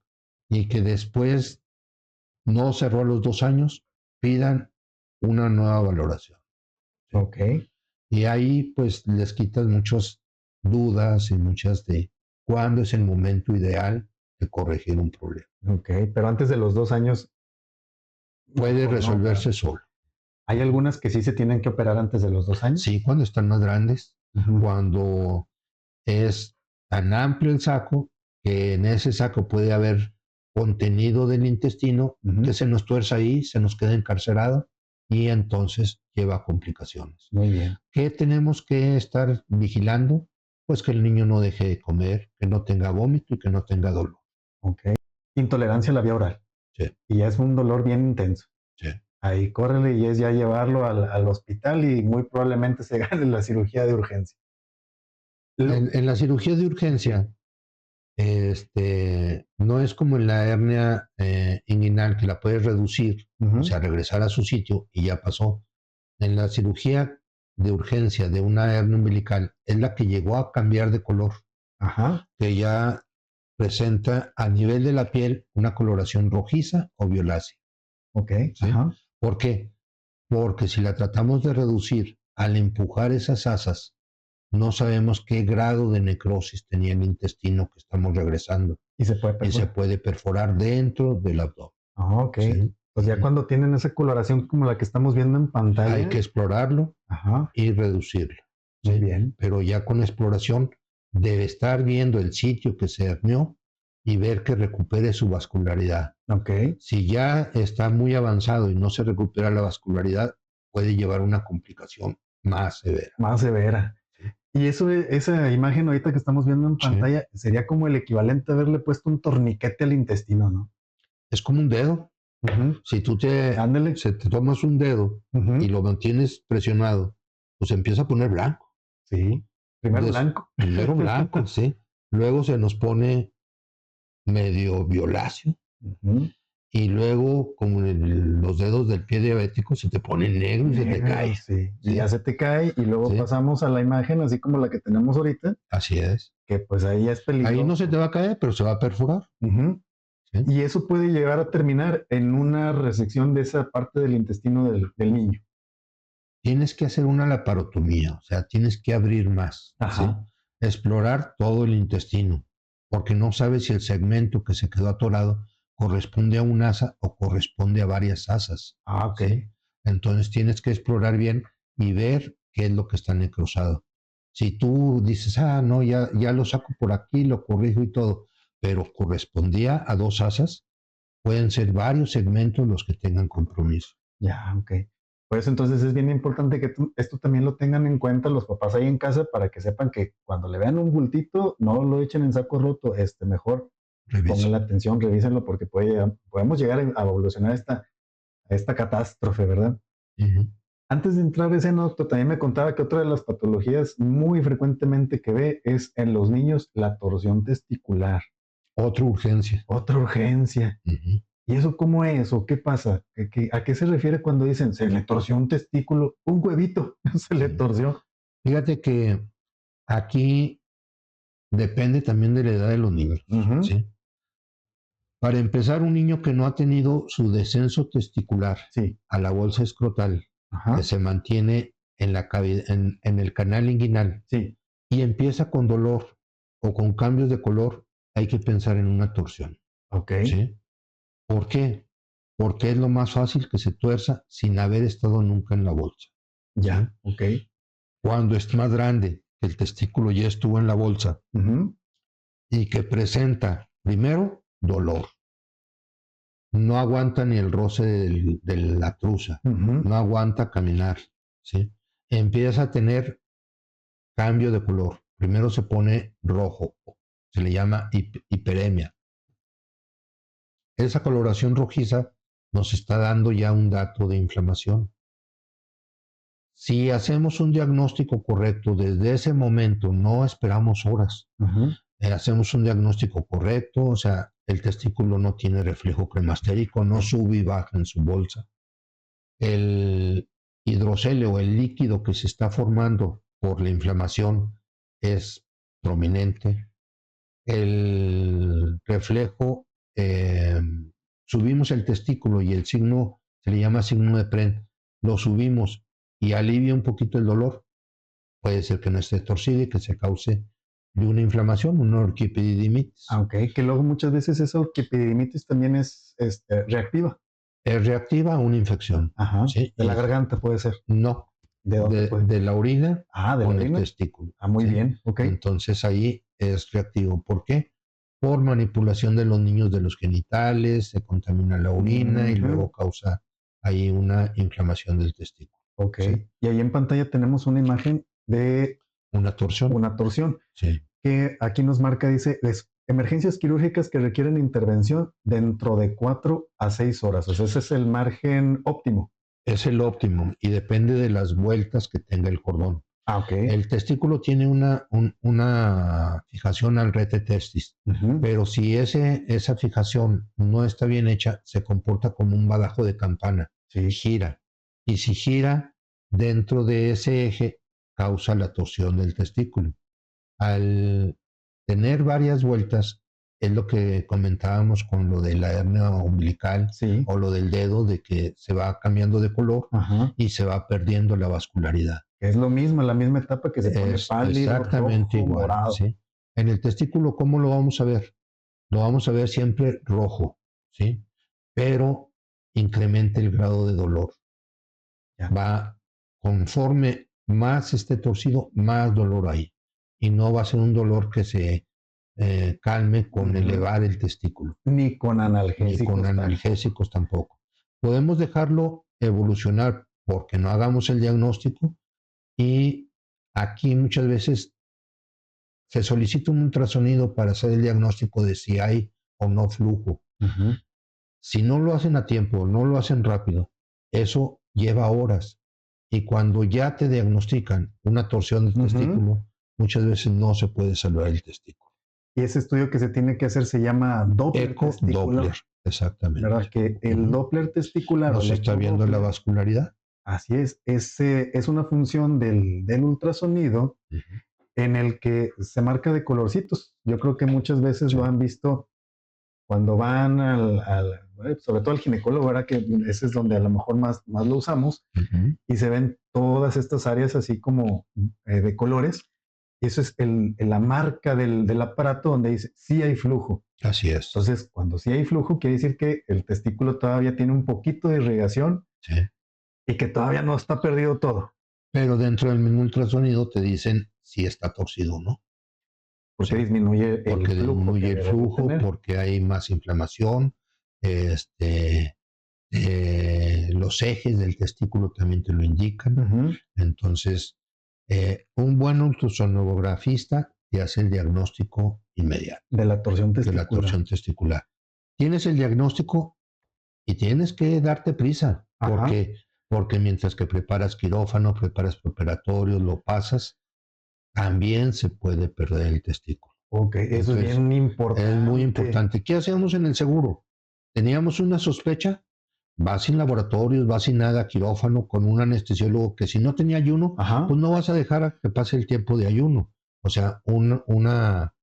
y que después, no cerró a los 2 años, pidan una nueva valoración, ¿sí? ok, Y ahí pues les quitas muchas dudas y muchas de cuándo es el momento ideal de corregir un problema. ok, pero antes de los 2 años, Puede mejor no, ¿verdad? resolverse solo. Hay algunas que sí se tienen que operar antes de los 2 años. Sí, cuando están más grandes, Ujú, cuando es tan amplio el saco que en ese saco puede haber contenido del intestino que ujú, se nos tuerza ahí, se nos queda encarcerado y entonces lleva a complicaciones. muy bien, ¿Qué tenemos que estar vigilando? Pues que el niño no deje de comer, que no tenga vómito y que no tenga dolor. ok. Intolerancia a la vía oral. Sí, Y ya es un dolor bien intenso. sí. Ahí córrele y es ya llevarlo al hospital y muy probablemente se gane la cirugía de urgencia. En la cirugía de urgencia, no es como en la hernia inguinal que la puedes reducir, o Ujú, sea, regresar a su sitio y ya pasó. En la cirugía de urgencia de una hernia umbilical es la que llegó a cambiar de color, ajá, que ya presenta a nivel de la piel una coloración rojiza o violácea. ok, ¿Sí? ajá, ¿Por qué? Porque si la tratamos de reducir al empujar esas asas, no sabemos qué grado de necrosis tenía el intestino que estamos regresando y se puede y se perforar. puede perforar dentro del abdomen. Ah, ok. ¿Sí? Pues ya cuando tienen esa coloración como la que estamos viendo en Hay que pantalla, explorarlo ajá, y reducirlo. muy ¿Sí? bien, Pero ya con exploración debe estar viendo el sitio que se hernió y ver que recupere su vascularidad. ok, Si ya está muy avanzado y no se recupera la vascularidad, puede llevar a una complicación más severa. más severa. ¿Sí? Y eso, esa imagen ahorita que estamos viendo en Sí. pantalla sería como el equivalente a haberle puesto un torniquete al intestino, ¿no? Es como un dedo. Ujú, Si tú ándale, te tomas un dedo y ujú, lo mantienes presionado, pues empieza a poner blanco. sí, primer blanco. Primero blanco, sí. Luego se nos pone medio violáceo Ujú, y luego, como los dedos del pie diabético, se te pone negro y se te negro, cae. sí. Y ya Sí, se te cae y luego sí, pasamos a la imagen así como la que tenemos ahorita, así es. que pues ahí ya es Ahí no se te peligroso. va a caer, pero se va a perforar. Ujú. ¿Sí? Y eso puede llegar a terminar en una resección de esa parte del intestino del niño. Tienes que hacer una laparotomía, o sea, tienes que abrir más, ¿sí? Ajá. Explorar todo el intestino, porque no sabes si el segmento que se quedó atorado corresponde a un asa o corresponde a varias asas, Ah, ok. ¿sí? Entonces tienes que explorar bien y ver qué es lo que está necrosado. Si tú dices, no, ya lo saco por aquí, lo corrijo y todo, pero correspondía a dos asas, pueden ser varios segmentos los que tengan compromiso. Ya, ok. Por eso entonces es bien importante que esto también lo tengan en cuenta los papás ahí en casa para que sepan que cuando le vean un bultito, no lo echen en saco roto, mejor Revisa. pongan la atención, revísenlo porque podemos llegar a evolucionar a esta catástrofe, ¿verdad? Ujú. Antes de entrar a ese doctor, también me contaba que otra de las patologías muy frecuentemente que ve es en los niños la torsión testicular. Otra urgencia. Otra urgencia. Ujú. ¿Y eso cómo es o qué pasa? ¿A qué se refiere cuando dicen se le torció un testículo? Un huevito se le Sí. torció. Fíjate que aquí depende también de la edad de los niños, Ujú, ¿sí? Para empezar, un niño que no ha tenido su descenso testicular sí, a la bolsa escrotal, que ajá, se mantiene en, en el canal inguinal sí, y empieza con dolor o con cambios de color, hay que pensar en una torsión, ok, ¿sí? ¿Por qué? Porque es lo más fácil que se tuerza sin haber estado nunca en la bolsa, ¿sí? ya, ok, Cuando es más grande, que el testículo ya estuvo en la bolsa y que presenta, primero, dolor. No aguanta ni el roce de la truza, no aguanta caminar, ¿sí? Empieza a tener cambio de color. Primero se pone rojo, se le llama hiperemia. Esa coloración rojiza nos está dando ya un dato de inflamación. Si hacemos un diagnóstico correcto desde ese momento, no esperamos horas, hacemos un diagnóstico correcto, o sea, el testículo no tiene reflejo cremastérico, no sube y baja en su bolsa. El hidrocele o el líquido que se está formando por la inflamación es prominente. El reflejo, subimos el testículo y el signo se le llama signo de Pren, lo subimos y alivia un poquito el dolor. Puede ser que no esté torcido y que se cause de una inflamación, una orquipedidimitis. Que luego muchas veces esa orquipedidimitis también es reactiva. Es reactiva a una infección. ¿Sí? De la garganta puede ser. No. ¿De dónde puede? De la orina ¿de con la orina? El testículo. Muy bien, ok. Entonces ahí es reactivo. ¿Por qué? Por manipulación de los niños de los genitales, se contamina la orina y luego causa ahí una inflamación del testículo. Ok. ¿Sí? Y ahí en pantalla tenemos una imagen de una torsión. Una torsión. Sí. Que aquí nos marca, dice, emergencias quirúrgicas que requieren intervención dentro de 4 a 6 horas. O sea, ese es el margen óptimo. Es el óptimo y depende de las vueltas que tenga el cordón. Ok. El testículo tiene una fijación al rete testis, pero si esa fijación no está bien hecha, se comporta como un badajo de campana. Sí. Gira. Y si gira dentro de ese eje, causa la torsión del testículo. Al tener varias vueltas, es lo que comentábamos con lo de la hernia umbilical o lo del dedo, de que se va cambiando de color y se va perdiendo la vascularidad. Es lo mismo, la misma etapa que se pone pálido, exactamente rojo, igual, morado. ¿sí? En el testículo, ¿cómo lo vamos a ver? Lo vamos a ver siempre rojo, ¿sí? Pero incrementa el grado de dolor. Va, conforme más esté torcido, más dolor hay. Y no va a ser un dolor que se calme con elevar el testículo. Ni con analgésicos. Ni con analgésicos tampoco. Podemos dejarlo evolucionar porque no hagamos el diagnóstico y aquí muchas veces se solicita un ultrasonido para hacer el diagnóstico de si hay o no flujo. Si no lo hacen a tiempo, no lo hacen rápido, eso lleva horas. Y cuando ya te diagnostican una torsión del testículo, muchas veces no se puede salvar el testículo. Y ese estudio que se tiene que hacer se llama Doppler testicular. Doppler, exactamente. ¿Verdad? Que el Doppler testicular... ¿No se está viendo la vascularidad? Así es. Es una función del ultrasonido en el que se marca de colorcitos. Yo creo que muchas veces lo han visto cuando van sobre todo al ginecólogo, ¿verdad? Que ese es donde a lo mejor más lo usamos. Y se ven todas estas áreas así como de colores. Y eso es la marca del aparato donde dice, sí hay flujo. Así es. Entonces, cuando sí hay flujo, quiere decir que el testículo todavía tiene un poquito de irrigación y que todavía no está perdido todo. Pero dentro del mismo ultrasonido te dicen si está torcido o no. Porque disminuye el flujo, porque hay más inflamación. Los ejes del testículo también te lo indican. Entonces, un buen ultrasonografista te hace el diagnóstico inmediato. De la torsión testicular. Tienes el diagnóstico y tienes que darte prisa. Porque mientras que preparas quirófano, preparas preoperatorios, lo pasas, también se puede perder el testículo. Eso es bien importante. Es muy importante. ¿Qué hacíamos en el seguro? Teníamos una sospecha, vas sin laboratorios, vas sin nada, quirófano, con un anestesiólogo que si no tenía ayuno, pues no vas a dejar a que pase el tiempo de ayuno. O sea, una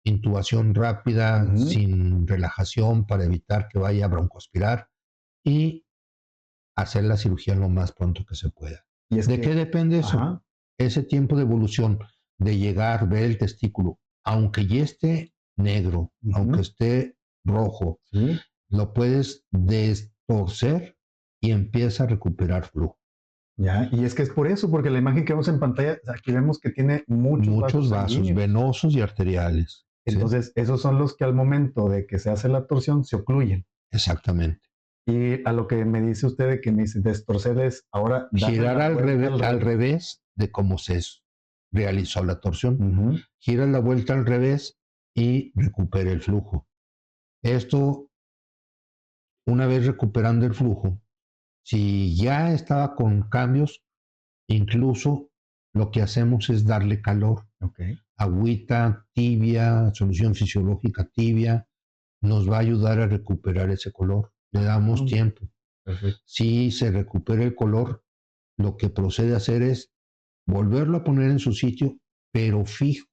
intubación rápida, sin relajación, para evitar que vaya a broncoaspirar y hacer la cirugía lo más pronto que se pueda. ¿De qué depende eso? Ese tiempo de evolución, de llegar, ver el testículo, aunque ya esté negro, aunque esté rojo, lo puedes destorcer y empieza a recuperar flujo. Ya, y es que es por eso, porque la imagen que vemos en pantalla, aquí vemos que tiene Muchos vasos sanguíneos. venosos y arteriales. ¿Sí? Entonces, esos son los que al momento de que se hace la torsión se ocluyen. Exactamente. Y a lo que me dice usted de que me dice destorcer es ahora darle Girar la vuelta al revés de cómo se realizó la torsión. Ujú. Gira la vuelta al revés y recupera el flujo. Esto, una vez recuperando el flujo, si ya estaba con cambios, incluso lo que hacemos es darle calor. Ok. Agüita tibia, solución fisiológica tibia, nos va a ayudar a recuperar ese color. Le damos tiempo. Perfecto. Si se recupera el color, lo que procede a hacer es volverlo a poner en su sitio, pero fijo,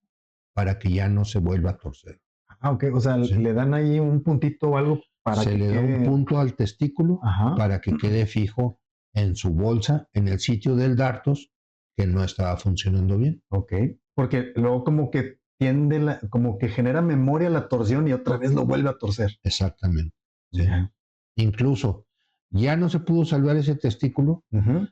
para que ya no se vuelva a torcer. Ah, ok. O sea, ¿Sí? le dan ahí un puntito o algo para Se que le da un quede. punto al testículo Ajá. para que quede fijo en su bolsa, en el sitio del dartos, que no estaba funcionando bien. Ok. Porque luego como que tiende como que genera memoria la torsión y otra vez lo vuelve a torcer. Exactamente. ¿Sí? Ya. Incluso ya no se pudo salvar ese testículo, Ujú.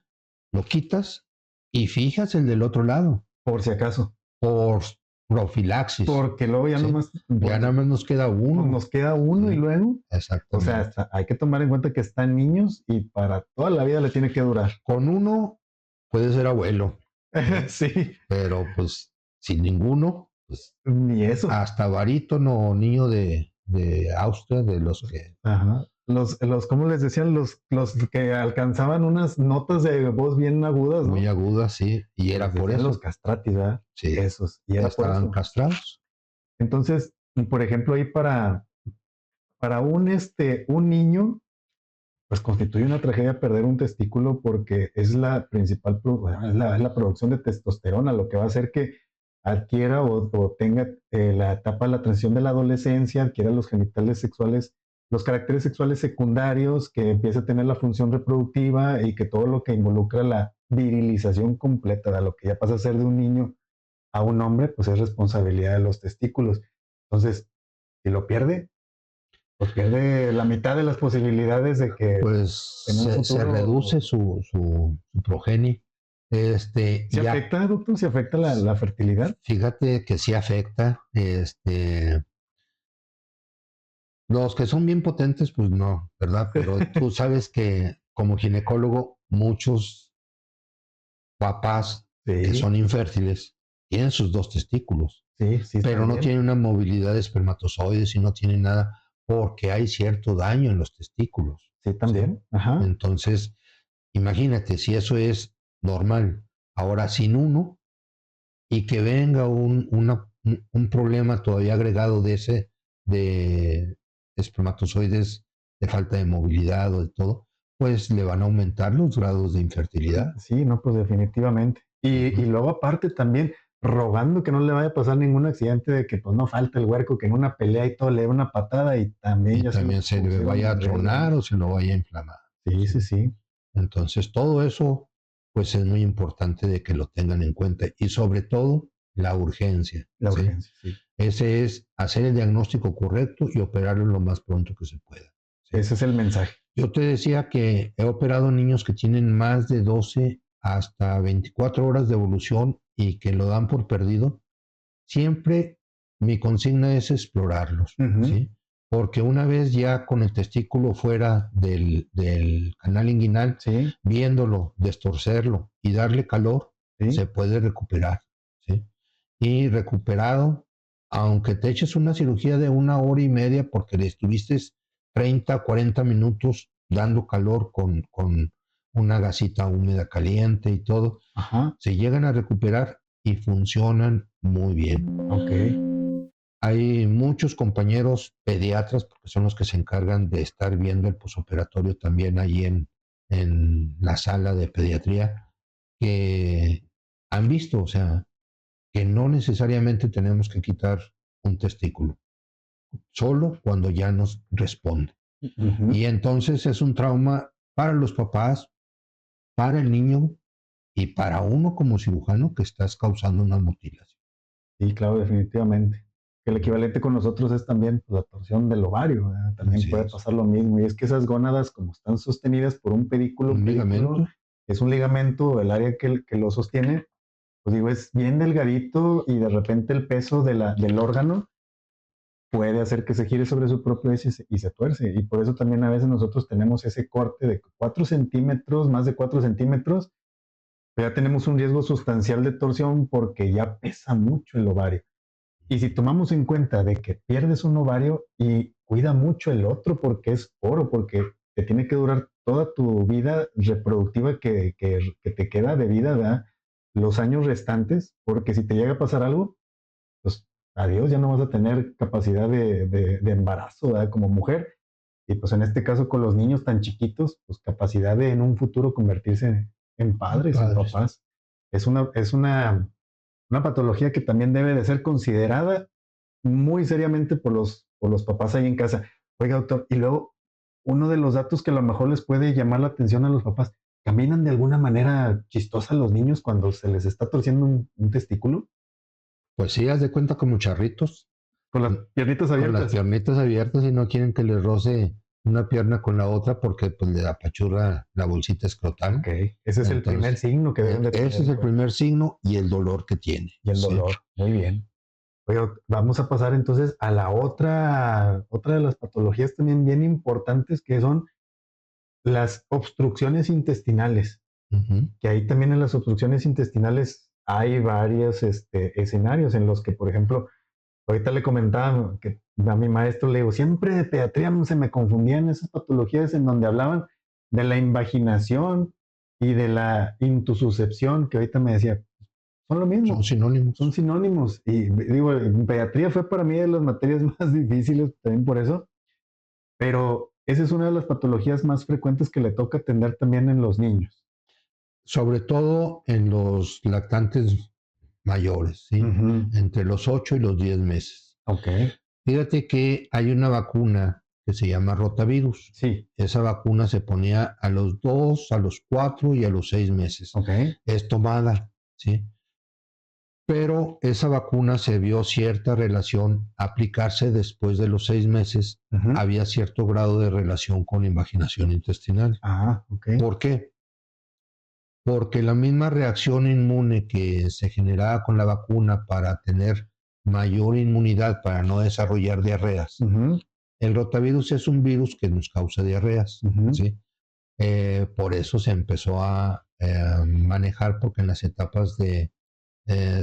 lo quitas y fijas el del otro lado, Por si acaso. por profilaxis. Porque luego ya ¿Sí? nomás, Ya nada más nos queda uno. nos queda uno Sí. y luego. Exactamente. O sea, hay que tomar en cuenta que están niños y para toda la vida le tiene que durar. Con uno puede ser abuelo, Sí, pero pues sin ninguno, pues ni eso. hasta barítono o niño de Austria, de los que Ajá. ¿Cómo les decían? Los que alcanzaban unas notas de voz bien agudas, ¿no? muy agudas, sí, y era Les por decían eso. los castrati, ¿verdad? Sí, Esos. Y era por estaban eso. castrados. Entonces, por ejemplo, ahí para un niño, pues constituye una tragedia perder un testículo porque es la principal, bueno, es la producción de testosterona, lo que va a hacer que adquiera o tenga la etapa de la transición de la adolescencia, adquiera los genitales sexuales, los caracteres sexuales secundarios, que empiece a tener la función reproductiva y que todo lo que involucra la virilización completa de lo que ya pasa a ser de un niño a un hombre, pues es responsabilidad de los testículos. Entonces, si lo pierde, pues pierde la mitad de las posibilidades de que Pues en un se futuro. reduce su progenie. ¿Se Ya, afecta, doctor? ¿Se afecta la fertilidad? fíjate que sí afecta. Los que son bien potentes, pues no, ¿verdad? Pero tú sabes que como ginecólogo, muchos papás que Sí, son infértiles tienen sus dos testículos, sí, sí, está pero no bien. tienen una movilidad de espermatozoides y no tienen nada porque hay cierto daño en los testículos. Sí, ¿Sí? también. Ajá. Entonces, imagínate si eso es normal, ahora sin uno, y que venga un problema todavía agregado de espermatozoides, de falta de movilidad o de todo, pues le van a aumentar los grados de infertilidad. Sí, no, pues definitivamente. Y luego aparte también rogando que no le vaya a pasar ningún accidente de que pues no falta el huerco, que en una pelea y todo le dé una patada y también Y ya se lo también se le pusieron vaya a en riesgo, tronar ¿no? o se lo vaya a inflamar. Sí, ¿Sí? sí, sí. Entonces, todo eso, pues es muy importante de que lo tengan en cuenta y sobre todo la urgencia. La ¿Sí? urgencia, sí. Ese es hacer el diagnóstico correcto y operarlo lo más pronto que se pueda. ¿Sí? Ese es el mensaje. Yo te decía que he operado niños que tienen más de 12 hasta 24 horas de evolución y que lo dan por perdido. Siempre mi consigna es explorarlos, Ujú. ¿sí? Porque una vez ya con el testículo fuera del canal inguinal, Sí, viéndolo, destorcerlo y darle calor, sí. se puede recuperar, ¿sí? Y recuperado, aunque te eches una cirugía de 1 hora y media porque le estuviste 30, 40 minutos dando calor con una gasita húmeda caliente y todo, Ajá. se llegan a recuperar y funcionan muy bien. Ok. Hay muchos compañeros pediatras, porque son los que se encargan de estar viendo el posoperatorio también ahí en la sala de pediatría, que han visto, o sea, que no necesariamente tenemos que quitar un testículo, solo cuando ya nos responde. Ujú. Y entonces es un trauma para los papás, para el niño y para uno como cirujano que estás causando una mutilación. Sí, claro, definitivamente. El equivalente con nosotros es también pues, la torsión del ovario, ¿verdad? También Así puede es. pasar lo mismo. Y es que esas gónadas, como están sostenidas por un Un pedículo, ligamento, es un ligamento, el área que lo sostiene, pues digo, es bien delgadito y de repente el peso del órgano puede hacer que se gire sobre su propio eje y se tuerce. Y por eso también a veces nosotros tenemos ese corte de 4 centímetros, más de 4 centímetros, pero ya tenemos un riesgo sustancial de torsión porque ya pesa mucho el ovario. Y si tomamos en cuenta de que pierdes un ovario y cuida mucho el otro porque es oro, porque te tiene que durar toda tu vida reproductiva que te queda de vida, ¿verdad? Los años restantes, porque si te llega a pasar algo, pues adiós, ya no vas a tener capacidad de embarazo, ¿verdad? Como mujer. Y pues en este caso con los niños tan chiquitos, pues capacidad de en un futuro convertirse en padres, en Padres. papás. Es una patología que también debe de ser considerada muy seriamente por los papás ahí en casa. Oiga, doctor, y luego uno de los datos que a lo mejor les puede llamar la atención a los papás, ¿caminan de alguna manera chistosa los niños cuando se les está torciendo un testículo? Pues sí, haz de cuenta como charritos, Con las piernitas con las abiertas. piernitas abiertas y no quieren que les roce una pierna con la otra porque pues le apachurra la bolsita escrotal. Ok, ese es el primer Entonces, signo que deben de tener ese en es el cuenta. primer signo y el dolor que tiene. Y el ¿sí? dolor. Muy bien. Oye, vamos a pasar entonces a la otra de las patologías también bien importantes que son las obstrucciones intestinales. Ujú. Que ahí también en las obstrucciones intestinales hay varios escenarios en los que, por ejemplo, ahorita le comentaba que a mi maestro le digo, siempre de pediatría se me confundían esas patologías en donde hablaban de la invaginación y de la intususcepción, que ahorita me decía, son lo Son mismo, son sinónimos. sinónimos. Y digo, en pediatría fue para mí de las materias más difíciles también por eso, pero esa es una de las patologías más frecuentes que le toca atender también en los niños. Sobre todo en los lactantes mayores, ¿sí? Ujú. Entre los 8 y los 10 meses. Ok, Fíjate que hay una vacuna que se llama rotavirus. sí, Esa vacuna se ponía a los 2, a los 4 y a los 6 meses. ok. Es tomada, ¿sí? Pero esa vacuna se vio cierta relación, aplicarse después de los 6 meses, Ujú. había cierto grado de relación con la invaginación intestinal. Ah, ok. ¿Por qué? Porque la misma reacción inmune que se generaba con la vacuna para tener mayor inmunidad, para no desarrollar diarreas, Ujú, el rotavirus es un virus que nos causa diarreas, ujú, ¿sí? Por eso se empezó a manejar, porque en las etapas de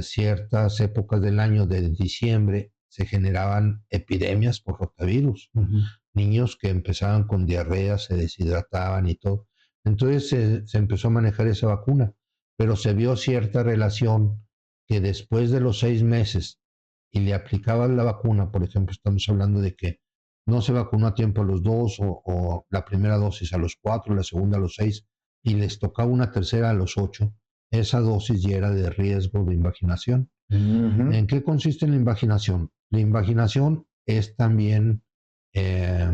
ciertas épocas del año, de diciembre, se generaban epidemias por rotavirus. ujú. Niños que empezaban con diarrea, se deshidrataban y todo. Entonces se empezó a manejar esa vacuna, pero se vio cierta relación que después de los 6 meses y le aplicaban la vacuna, por ejemplo, estamos hablando de que no se vacunó a tiempo a los 2 o la primera dosis a los 4, la segunda a los 6 y les tocaba una tercera a los 8, esa dosis ya era de riesgo de invaginación. Ujú, ¿En qué consiste la invaginación? La invaginación es también eh,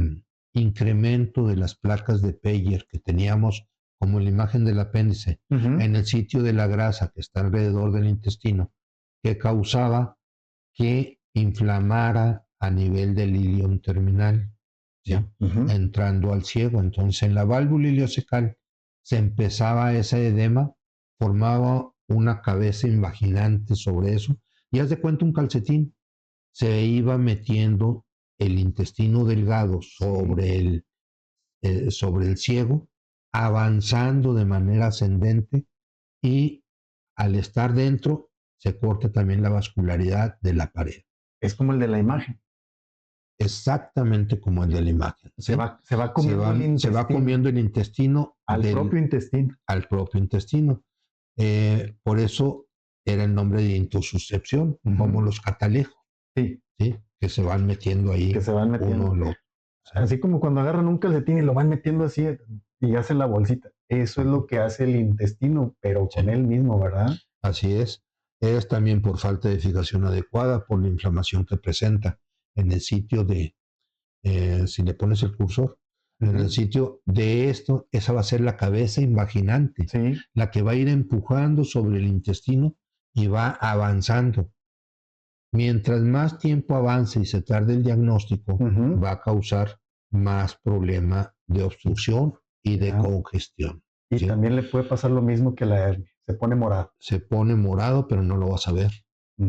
incremento de las placas de Peyer que teníamos como la imagen del apéndice ujú. en el sitio de la grasa que está alrededor del intestino, que causaba que inflamara a nivel del ilion terminal, Ya. ¿sí? Ujú. Entrando al ciego. Entonces, en la válvula iliocecal se empezaba ese edema, formaba una cabeza invaginante sobre eso, y haz de cuenta un calcetín, se iba metiendo el intestino delgado Sí. sobre el ciego, avanzando de manera ascendente y al estar dentro se corta también la vascularidad de la pared. Es como el de la imagen. Exactamente como el de la imagen, Se ¿sí? va, se va comiendo el Se va intestino comiendo el intestino al propio intestino. al propio intestino. Por eso era el nombre de intussuscepción, como Ujú. los catalejos, Sí, ¿sí? Que se van metiendo que ahí se van uno metiendo. al otro. ¿sí? Así como cuando agarran un calcetín y lo van metiendo así y hacen la bolsita. Eso es lo que hace el intestino, pero con Sí, él mismo, ¿verdad? así es. Es también por falta de fijación adecuada, por la inflamación que presenta en el sitio de, si le pones el cursor, en el Ujú. sitio de esto, esa va a ser la cabeza invaginante, Sí. la que va a ir empujando sobre el intestino y va avanzando. Mientras más tiempo avance y se tarde el diagnóstico, Ujú. va a causar más problema de obstrucción y de Ya. congestión. Y ¿sí? también le puede pasar lo mismo que la hernia, se pone morado. Se pone morado, pero no lo vas a ver.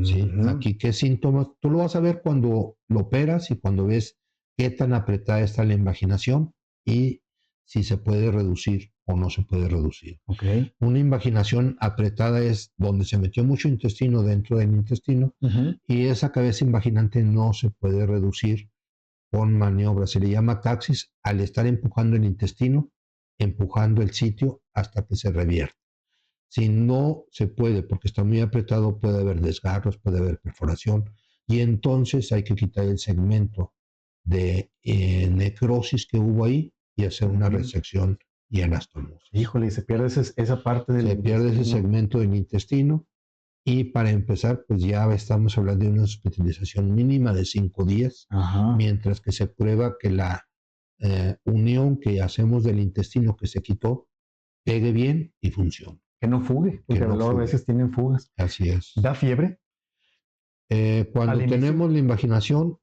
¿Sí? Ujú. Aquí, ¿qué síntomas? Tú lo vas a ver cuando lo operas y cuando ves qué tan apretada está la invaginación y si se puede reducir o no se puede reducir. Ok. Una invaginación apretada es donde se metió mucho intestino dentro del intestino Ujú. y esa cabeza invaginante no se puede reducir con maniobra. Se le llama taxis al estar empujando el intestino, empujando el sitio hasta que se revierte. Si no se puede, porque está muy apretado, puede haber desgarros, puede haber perforación, y entonces hay que quitar el segmento de necrosis que hubo ahí y hacer una Ujú. resección y anastomosis. Híjole, y se pierde esa parte del Se pierde ese intestino. segmento del intestino y para empezar, pues ya estamos hablando de una hospitalización mínima de 5 días, Ajá. mientras que se prueba que la unión que hacemos del intestino que se quitó pegue bien y funcione. Que no fugue, Que porque no luego a fugue. veces tienen fugas. Así es. ¿Da fiebre al Cuando inicio? tenemos la invaginación,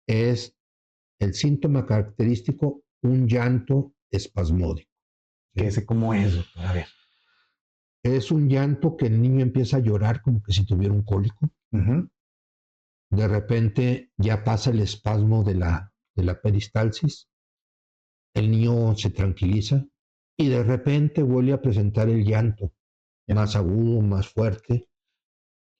es el síntoma característico un llanto espasmódico. ¿Sí? Que sé cómo es, doctor. A ver. Es un llanto que el niño empieza a llorar como que si tuviera un cólico. Ujú. De repente ya pasa el espasmo de la peristalsis, el niño se tranquiliza y de repente vuelve a presentar el llanto más agudo, más fuerte.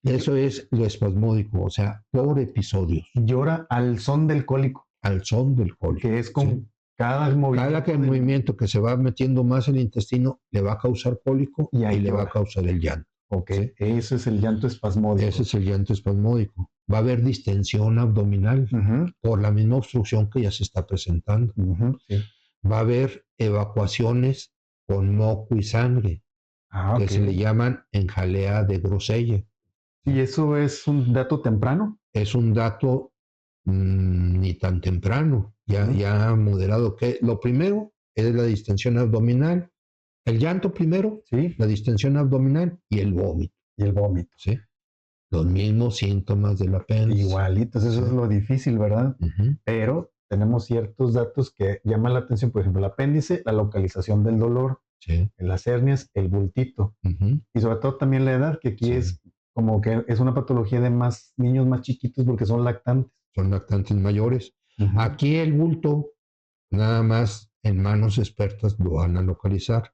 Eso es lo espasmódico, o sea, por episodios, Llora al son del cólico, al son del cólico. que es ¿sí? con cada movimiento. Cada que el movimiento que se va metiendo más el intestino le va a causar cólico Y ahí y le va a llora. causar el llanto. Ok, ¿sí? eso es el llanto espasmódico. Ese es el llanto espasmódico. Va a haber distensión abdominal Ujú. por la misma obstrucción que ya se está presentando. Ujú. Sí. Va a haber evacuaciones con moco y sangre, Ah, que ok. se le llaman en jalea de Grosella. ¿Y eso es un dato temprano? Es un dato ni tan temprano, Ujú. ya moderado. Que lo primero es la distensión abdominal, el llanto primero, Sí. la distensión abdominal y el vómito. Y el vómito. ¿sí? Los mismos síntomas del apéndice. Igualitos, eso ¿sí? es lo difícil, ¿verdad? Uh-huh. Pero tenemos ciertos datos que llaman la atención, por ejemplo, el apéndice, la localización del dolor, Sí. en las hernias, el bultito, Uh-huh. y sobre todo también la edad, que aquí Sí. es como que es una patología de más niños más chiquitos porque son lactantes. Son lactantes mayores. Ujú. Aquí el bulto, nada más en manos expertas lo van a localizar.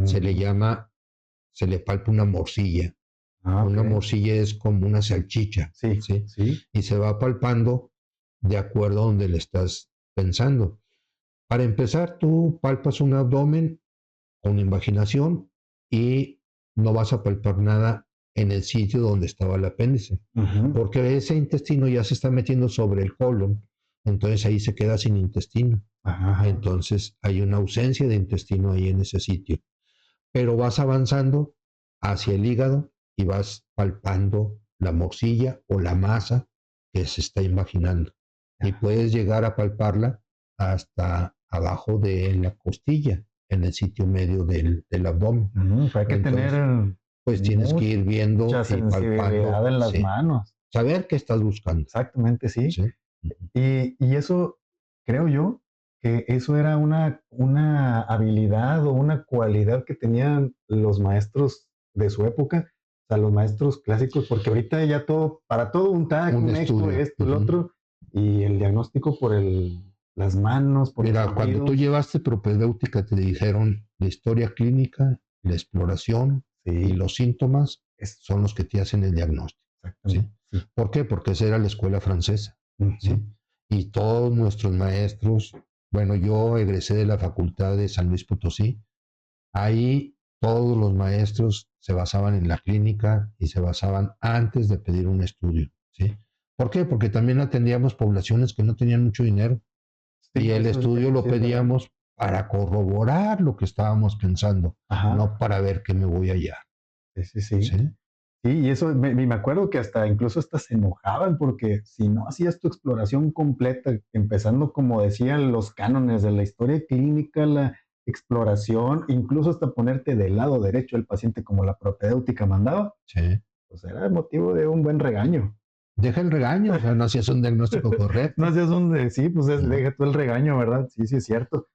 Se le llama, se le palpa una morcilla. Ah, Una ok. morcilla es como una salchicha. Sí, ¿sí? sí. Y se va palpando de acuerdo a donde le estás pensando. Para empezar, tú palpas un abdomen con invaginación y no vas a palpar nada en el sitio donde estaba el apéndice, Ujú. porque ese intestino ya se está metiendo sobre el colon, entonces ahí se queda sin intestino. Ajá. Entonces hay una ausencia de intestino ahí en ese sitio. Pero vas avanzando hacia el hígado y vas palpando la morcilla o la masa que se está imaginando. Y puedes llegar a palparla hasta abajo de la costilla, en el sitio medio del abdomen. Hay que Entonces, tener pues tienes que ir viendo mucha y sensibilidad palpando. en las Sí. manos. Saber qué estás buscando. Exactamente, sí. ¿sí? Ujú. Y eso, creo yo, que eso era una habilidad o una cualidad que tenían los maestros de su época, o sea, los maestros clásicos, porque ahorita ya todo, para todo un TAC, Un un eco, estudio. esto, el Ujú. otro, y el diagnóstico por las manos, por Mira, los cuando tú sentidos. llevaste propedéutica te dijeron la historia clínica, la exploración y Sí, los síntomas son los que te hacen el diagnóstico. ¿sí? exactamente. Sí. ¿Por qué? Porque esa era la escuela francesa. Ujú. ¿sí? Y todos nuestros maestros, bueno, yo egresé de la Facultad de San Luis Potosí, ahí todos los maestros se basaban en la clínica y se basaban antes de pedir un estudio. ¿sí? ¿Por qué? Porque también atendíamos poblaciones que no tenían mucho dinero. Sí, Y el eso estudio lo sí es verdad. pedíamos para corroborar lo que estábamos pensando, Ajá. no para ver que me voy allá. Sí. ¿sí? Sí, y eso me acuerdo que incluso hasta se enojaban porque si no hacías tu exploración completa, empezando como decían los cánones de la historia clínica, la exploración, incluso hasta ponerte del lado derecho del paciente como la propedéutica mandaba, Sí. pues era motivo de un buen regaño. Deja el regaño, o sea, no hacías un diagnóstico correcto. No hacías sí, pues ¿no? deja tú el regaño, ¿verdad? Sí, sí es cierto.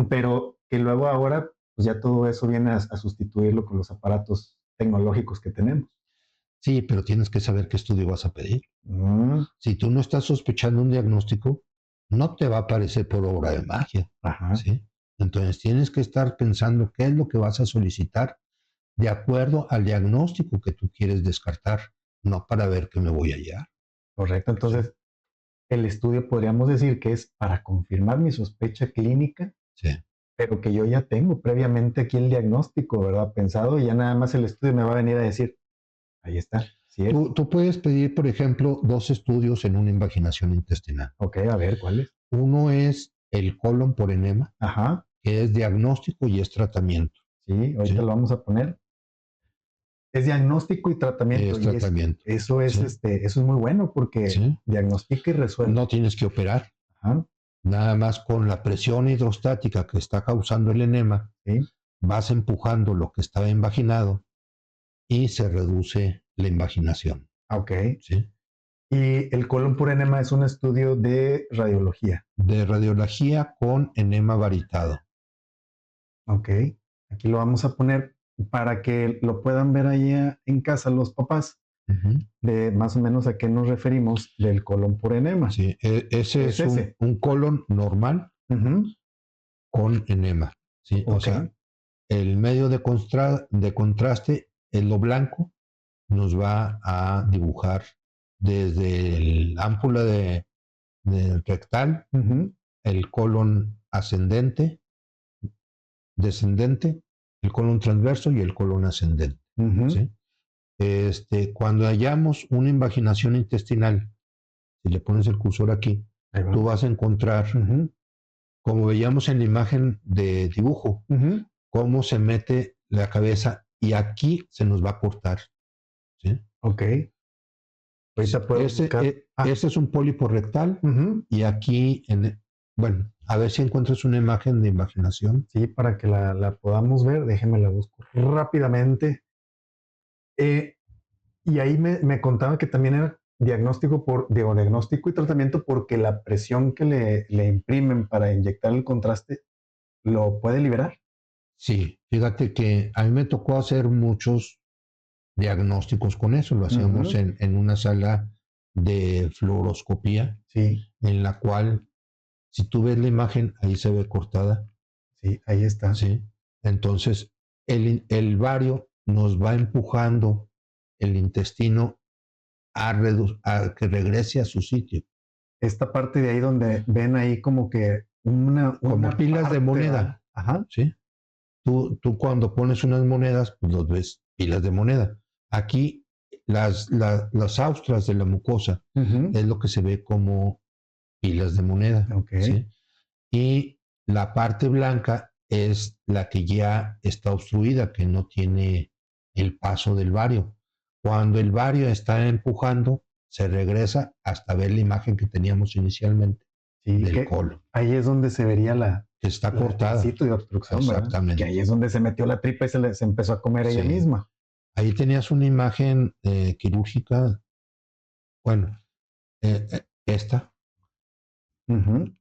pero que luego ahora, pues ya todo eso viene a sustituirlo con los aparatos tecnológicos que tenemos. Sí, pero tienes que saber qué estudio vas a pedir. Mm, Si tú no estás sospechando un diagnóstico, no te va a aparecer por obra de magia, ajá, ¿sí? Entonces tienes que estar pensando qué es lo que vas a solicitar de acuerdo al diagnóstico que tú quieres descartar, no para ver qué me voy a hallar. correcto. Sí, Entonces, el estudio podríamos decir que es para confirmar mi sospecha clínica, sí. pero que yo ya tengo previamente aquí el diagnóstico, ¿verdad? Pensado y ya nada más el estudio me va a venir a decir, ahí está, sí es. Tú puedes pedir, por ejemplo, dos estudios en una invaginación intestinal. Ok, a ver, ¿cuál es? Uno es el colon por enema, Ajá, que es diagnóstico y es tratamiento. sí, ahorita ¿Sí? lo vamos a poner. Es diagnóstico y tratamiento Es y tratamiento. eso es, ¿Sí? eso es muy bueno porque ¿Sí? diagnostica y resuelve. No tienes que operar. Ajá, Nada más con la presión hidrostática que está causando el enema, sí, vas empujando lo que estaba invaginado y se reduce la invaginación. ok. ¿Sí? Y el colon por enema es un estudio de radiología. De radiología con enema varitado. Ok, aquí lo vamos a poner para que lo puedan ver ahí en casa los papás Ujú. de más o menos a qué nos referimos del colon por enema. Sí, ese Es es ese. un colon normal Ujú, con enema. ¿Sí? O ok, sea, el medio de contraste es lo blanco, nos va a dibujar desde el ámpula de rectal, ujú, el colon ascendente, descendente, el colon transverso y el colon ascendente. ujú, ¿Sí? Cuando hallamos una invaginación intestinal, si le pones el cursor aquí, ahí va. tú vas a encontrar, Ujú, como veíamos en la imagen de dibujo, ujú, cómo se mete la cabeza y aquí se nos va a cortar. ¿Sí? ok, ahorita puedo Ese, buscar. ese es un pólipo rectal Ujú, y aquí, bueno, a ver si encuentras una imagen de imaginación. sí, para que la podamos ver, déjenme la busco rápidamente. Eh, y ahí me contaba que también era diagnóstico digo, diagnóstico y tratamiento porque la presión que le imprimen para inyectar el contraste lo puede liberar. Sí, fíjate que a mí me tocó hacer muchos diagnósticos con eso. Lo hacíamos Ujú, en una sala de fluoroscopía, sí, en la cual, si tú ves la imagen, ahí se ve cortada. sí, ahí está. ¿Sí? Entonces, el vario nos va empujando el intestino a que regrese a su sitio, Esta parte de ahí donde ven ahí como que como una pilas de parte, moneda. ¿verdad? Ajá. ¿Sí? Tú cuando pones unas monedas, pues los ves pilas de moneda. Aquí las austras de la mucosa Ujú, es lo que se ve como pilas de moneda. ok, ¿Sí? Y la parte blanca es la que ya está obstruida, que no tiene el paso del vario. Cuando el vario está empujando, se regresa hasta ver la imagen que teníamos inicialmente sí, del que colon, ahí es donde se vería que está el cortada. sitio de obstrucción, ¿verdad? Que ahí Exactamente. es donde se metió la tripa y se empezó a comer ella Sí. misma. Ahí tenías una imagen quirúrgica, bueno, esta, Ujú,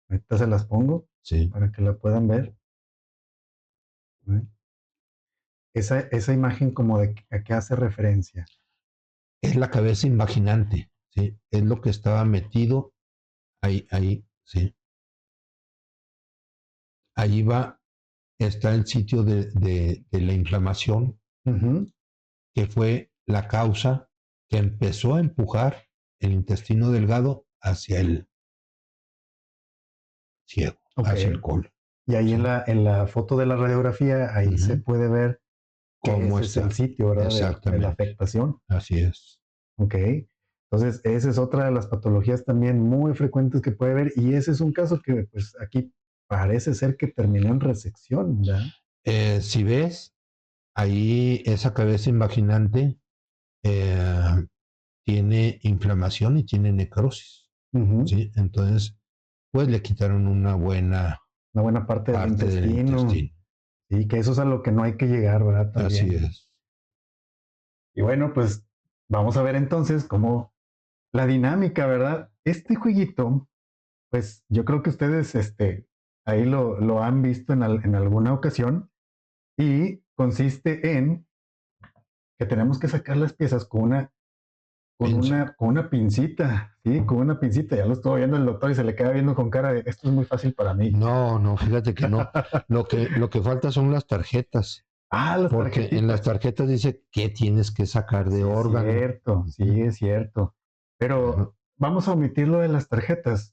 ahorita se las pongo sí, para que la puedan ver. ¿Eh? Esa imagen como de a qué hace referencia. es la cabeza imaginante, sí, es lo que estaba metido ahí, sí. Allí va, está el sitio de la inflamación, Ujú, que fue la causa que empezó a empujar el intestino delgado hacia el ciego, ok. hacia el colon, Y ahí ¿sí? en la foto de la radiografía, ahí se Ujú. puede ver que ¿Cómo ese es el está? sitio, ¿verdad? De la Exactamente, afectación. así es. Ok. Entonces, esa es otra de las patologías también muy frecuentes que puede haber. Y ese es un caso que, pues, aquí parece ser que terminó en resección, ¿verdad? Si ves, ahí esa cabeza imaginante eh, tiene inflamación y tiene necrosis, Ujú, ¿sí? Entonces, pues le quitaron una buena una buena parte del parte del intestino. intestino. Y que eso es a lo que no hay que llegar, ¿verdad? Así También. es. Y bueno, pues vamos a ver entonces cómo la dinámica, ¿verdad? Este jueguito, pues yo creo que ustedes, ahí lo han visto en alguna ocasión y consiste en que tenemos que sacar las piezas con una pincita, ¿sí? Con una pincita. Ya lo estuvo viendo el doctor y se le queda viendo con cara de, esto es muy fácil para mí. No, fíjate que no. Lo que falta son las tarjetas. Las Porque en las tarjetas dice qué tienes que sacar de órgano. Es cierto, sí, es cierto. Pero vamos a omitir lo de las tarjetas,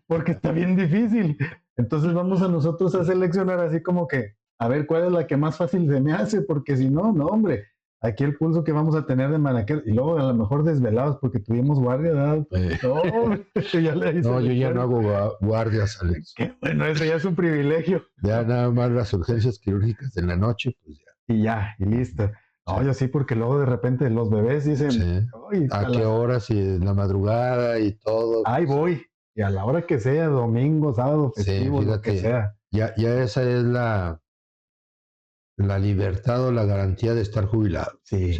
porque está bien difícil. Entonces vamos a nosotros a seleccionar así como que, a ver cuál es la que más fácil se me hace, porque si no, no, hombre, aquí el pulso que vamos a tener de Manaquer, y luego a lo mejor desvelados porque tuvimos guardia, ¿verdad? No, yo ya no hago guardias, Alex. Qué bueno, eso ya es un privilegio. Ya nada más las urgencias quirúrgicas de la noche, pues ya. Y listo. No, yo sí, porque luego de repente los bebés dicen, sí. ¿A qué horas? Y en la madrugada y todo. Ahí voy. Y a la hora que sea, domingo, sábado, festivo, sí, lo que sea. Ya esa es la libertad o la garantía de estar jubilado. Sí.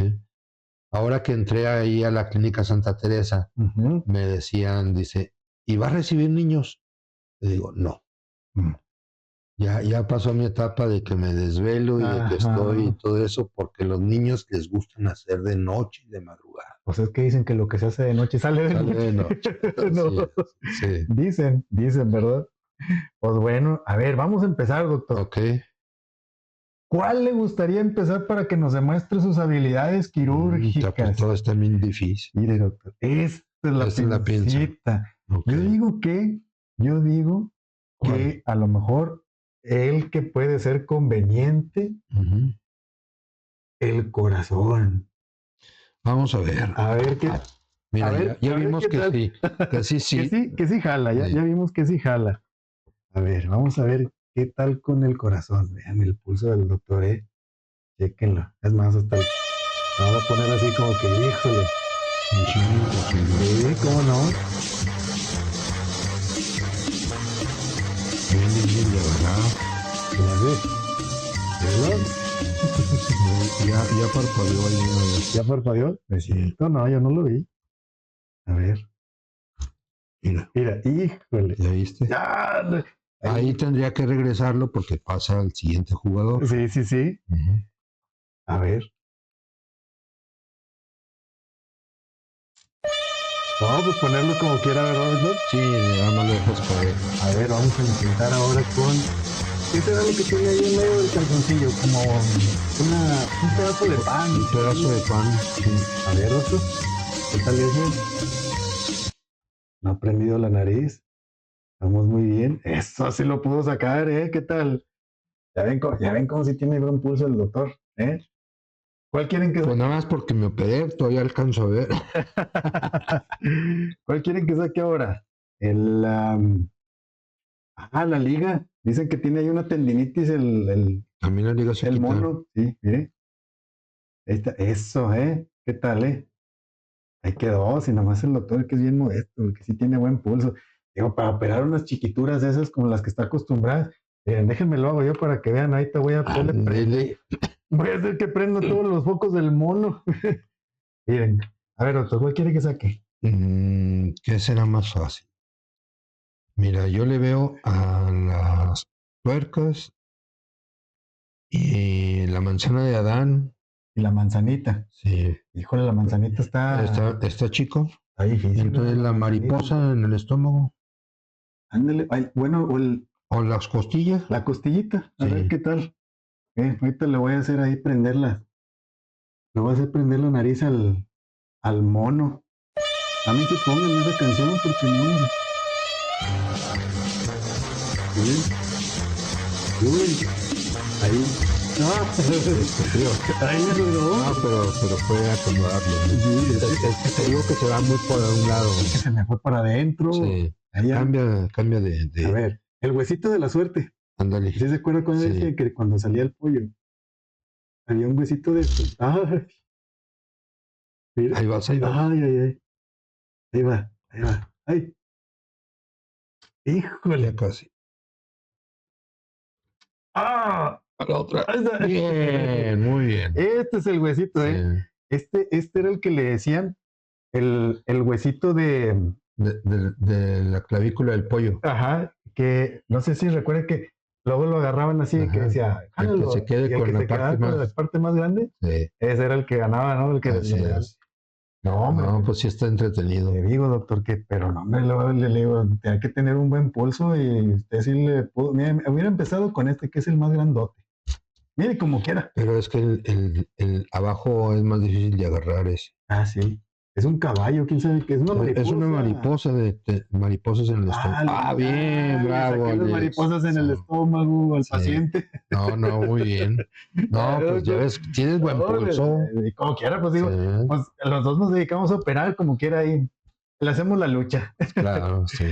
Ahora que entré ahí a la clínica Santa Teresa, me decían, dice, ¿y va a recibir niños? Le digo, no. Ya pasó mi etapa de que me desvelo y de que estoy y todo eso, porque los niños les gustan hacer de noche y de madrugada. Pues es que dicen que lo que se hace de noche sale de noche. No. Sí. Dicen, ¿verdad? Pues bueno, a ver, vamos a empezar, doctor. Ok. ¿Cuál le gustaría empezar para que nos demuestre sus habilidades quirúrgicas? Pues todo está bien difícil. Mire, doctor, esta es la pincita. Okay. Yo digo que a lo mejor el que puede ser conveniente, el corazón. Vamos a ver. A ver qué. Mira, ver, ya vimos que sí. Que sí. Que sí jala, ya vimos que sí jala. A ver, vamos a ver qué tal con el corazón. Vean el pulso del doctor, Chéquenlo. Es más, hasta vamos a poner así como que, híjole. Sí, ¿cómo no? Bien difícil, de verdad. Ya parpadeó ahí una vez. ¿Ya parpadeó? Sí. No, yo no lo vi. A ver. Mira, híjole. ¿Ya viste? Ahí tendría que regresarlo porque pasa al siguiente jugador. Sí. A ver. Vamos a ponerlo como quiera, ¿verdad? Sí, ya no lo dejas caer. A ver, vamos a intentar ahora con... ¿Qué será lo que tiene ahí en medio del calzoncillo? Como un pedazo de pan. Un pedazo de pan. Sí. A ver, doctor. ¿Qué tal eso? No ha prendido la nariz. Estamos muy bien. Eso sí lo pudo sacar, ¿Qué tal? Ya ven cómo sí tiene buen pulso el doctor, ¿Cuál quieren que saque? Pues nada más porque me operé, todavía alcanzo a ver. ¿Cuál quieren que saque ahora? La liga. Dicen que tiene ahí una tendinitis también la liga se el quita. mono. Sí, mire. Ahí está. Eso, ¿Qué tal, Ahí quedó. Si nomás el doctor que es bien modesto, que sí tiene buen pulso. Digo, para operar unas chiquituras de esas como las que está acostumbrada. Déjenme lo hago yo para que vean. Ahí te voy a poner. Voy a hacer que prenda todos los focos del mono. Miren. A ver, doctor, ¿cuál quiere que saque? ¿Qué será más fácil? Mira, yo le veo a las tuercas y la manzana de Adán. Y la manzanita. Sí. Híjole, la manzanita está chico. Está difícil. Entonces la mariposa en el estómago. Ándale. Bueno, o las costillas. La costillita. A ver qué tal. Ahorita le voy a hacer ahí prenderla. Le voy a hacer prender la nariz al mono. A mí se pongan esa canción porque no. Uy. Ahí. Ahí me logró. No, pero puede acomodarlo. ¿No? Sí, te digo que se va muy por un lado. Es que se me fue para adentro. Sí. Cambia de. A ver, el huesito de la suerte. Ándale. ¿Sí se acuerda cuando decía que cuando salía el pollo había un huesito de esto? Mira. Ahí va. Ay. Ahí va. Ay. Híjole. Ya casi. ¡Ah! A la otra. Bien, muy bien. Este es el huesito, Este era el que le decían el huesito de de la clavícula del pollo. Ajá, que no sé si recuerda que luego lo agarraban así, que Ajá. decía, El que jálalo, se quede y el con que la se parte quedaba con la más. parte más grande, Sí, ese era el que ganaba, ¿no? El que así lo real. es. No, hombre, No, pues sí está entretenido. le digo, doctor, que, pero no, hombre, le digo, tenía que tener un buen pulso y usted sí le pudo, mira, hubiera empezado con este, que es el más grandote. Mire, como quiera. Pero es que el abajo es más difícil de agarrar ese. Ah, sí. Es un caballo, quién sabe qué es una Es una mariposa. mariposa de mariposas en el estómago. Ah, bien, Le bravo, saqué las Alex. mariposas en el Eso, estómago al sí. paciente. No, no, muy bien. No, pues ya ves, tienes buen No, pulso. como quiera, pues Sí, digo, pues los dos nos dedicamos a operar como quiera ahí. Le hacemos la lucha. claro, sí.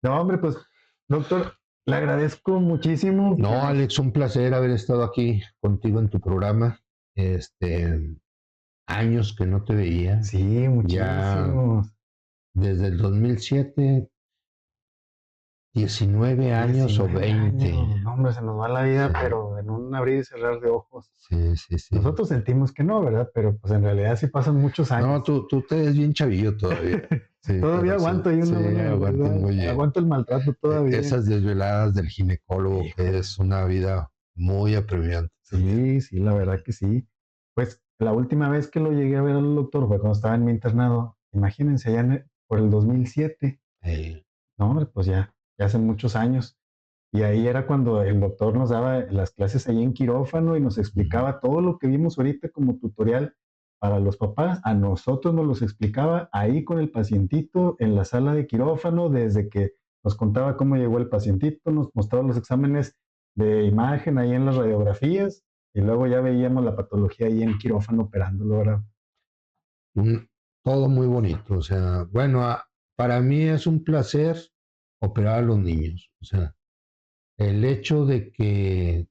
No, hombre, pues, doctor, le agradezco muchísimo que No, nos... Alex, un placer haber estado aquí contigo en tu programa. Años que no te veía. Sí, Ya muchísimos. desde el 2007, 19 años o 19 20. años. No, hombre, se nos va la vida, Sí, pero en un abrir y cerrar de ojos. sí, sí, sí. Nosotros sentimos que no, ¿verdad? Pero pues en realidad sí pasan muchos No, años. tú te ves bien chavillo todavía. Sí, Todavía pero sí, aguanto ahí sí, una buena, aguantas muy bien. aguanto el maltrato todavía. Esas desveladas del ginecólogo, que Híjole. es una vida muy apremiante también. Sí, sí, la verdad que sí. Pues la última vez que lo llegué a ver al doctor fue cuando estaba en mi internado. Imagínense, por el 2007. Eh, No, hombre, pues ya hace muchos años. Y ahí era cuando el doctor nos daba las clases ahí en quirófano y nos ujú. explicaba todo lo que vimos ahorita como tutorial para los papás. A nosotros nos los explicaba ahí con el pacientito en la sala de quirófano, desde que nos contaba cómo llegó el pacientito, nos mostraba los exámenes de imagen ahí en las radiografías y luego ya veíamos la patología ahí en quirófano operándolo, ¿verdad? Un- Todo muy bonito. O sea, bueno, para mí es un placer operar a los niños. O sea, el hecho de que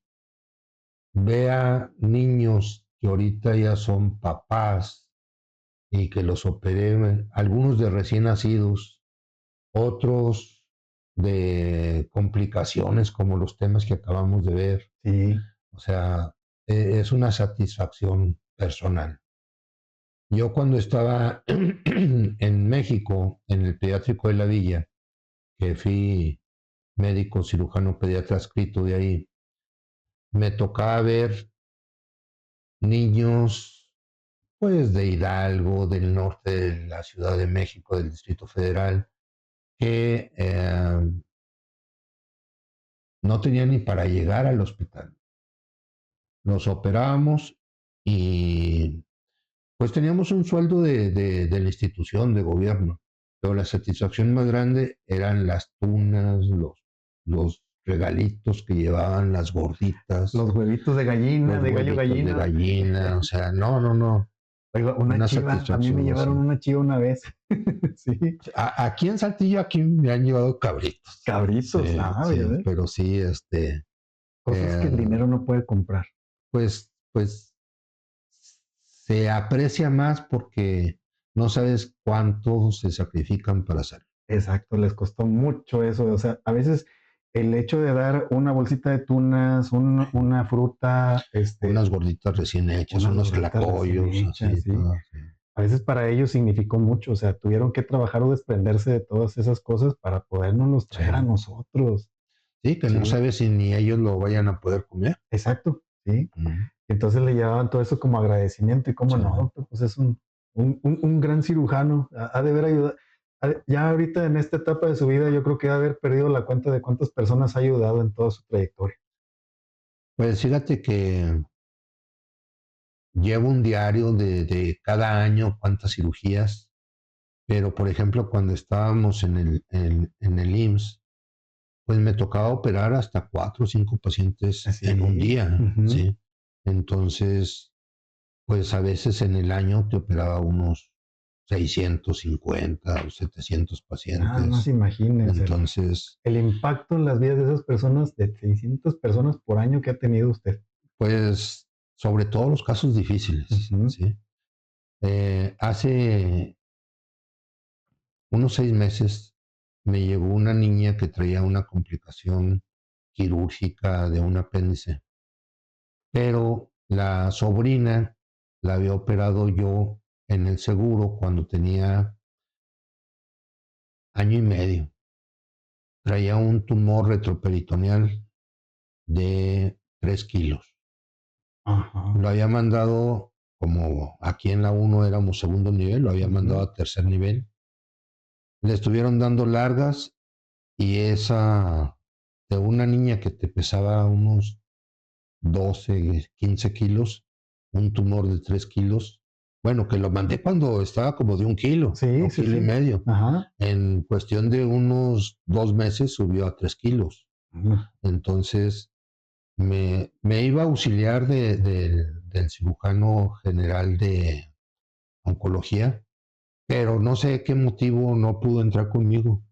vea niños que ahorita ya son papás y que los operé, algunos de recién nacidos, otros de complicaciones como los temas que acabamos de ver. Sí, O sea, es una satisfacción personal. Yo cuando estaba en México, en el pediátrico de la Villa, que fui médico cirujano pediatra adscrito de ahí, me tocaba ver niños pues de Hidalgo, del norte de la Ciudad de México, del Distrito Federal, que no tenían ni para llegar al hospital. Los operábamos y pues teníamos un sueldo de la institución, de gobierno, pero la satisfacción más grande eran las tunas, los regalitos que llevaban las gorditas, los huevitos de gallina, los de gallo huevitos de gallina. gallina, o sea, no, no, no, Oiga, una una chiva, a mí me satisfacción llevaron así. una chiva una vez. Sí, Aquí en Saltillo, aquí me han llevado cabritos. cabritos, Sí, ya sí, ves. pero sí, Cosas que el eh, dinero no puede comprar. pues se aprecia más porque no sabes cuánto se sacrifican para hacerlo. Exacto, les costó mucho eso. O sea, a veces el hecho de dar una bolsita de tunas, una fruta, Unas gorditas recién hechas, unas unos gorditas recién tlacoyos, hechas, así, sí. todo, sí. A veces para ellos significó mucho. O sea, tuvieron que trabajar o desprenderse de todas esas cosas para podernos los Sí. traer a nosotros. Sí, que no Sí, sabes si ni ellos lo vayan a poder comer. exacto, sí. Mm, Entonces le llevaban todo eso como agradecimiento y como sí. no, doctor, pues es un gran cirujano, ha de haber ayudado. Ya ahorita en esta etapa de su vida yo creo que ha de haber perdido la cuenta de cuántas personas ha ayudado en toda su trayectoria. Pues fíjate que llevo un diario de cada año cuántas cirugías, pero por ejemplo cuando estábamos en el IMSS, pues me tocaba operar hasta 4 o 5 pacientes en un Así, día, ujú. ¿sí? Entonces, pues a veces en el año te operaba unos 650 o 700 Nada más pacientes. imagínense Entonces, el impacto en las vidas de esas personas, de 600 personas por año que ha tenido usted. pues sobre todo los casos difíciles, Ujú. ¿sí? Hace unos 6 meses me llegó una niña que traía una complicación quirúrgica de un apéndice, pero la sobrina la había operado yo en el seguro cuando tenía año y medio. Traía un tumor retroperitoneal de 3 kilos. Ajá. Lo había mandado, como aquí en la 1 éramos segundo nivel, lo había mandado a tercer nivel. Le estuvieron dando largas y esa de una niña que te pesaba unos 12, 15 kilos, un tumor de 3 kilos. Bueno, que lo mandé cuando estaba como de 1 kilo, Sí, sí, kilo y sí. medio. Ajá. En cuestión de unos 2 meses subió a 3 kilos. Entonces me iba a auxiliar del cirujano general de oncología, pero no sé qué motivo no pudo entrar conmigo.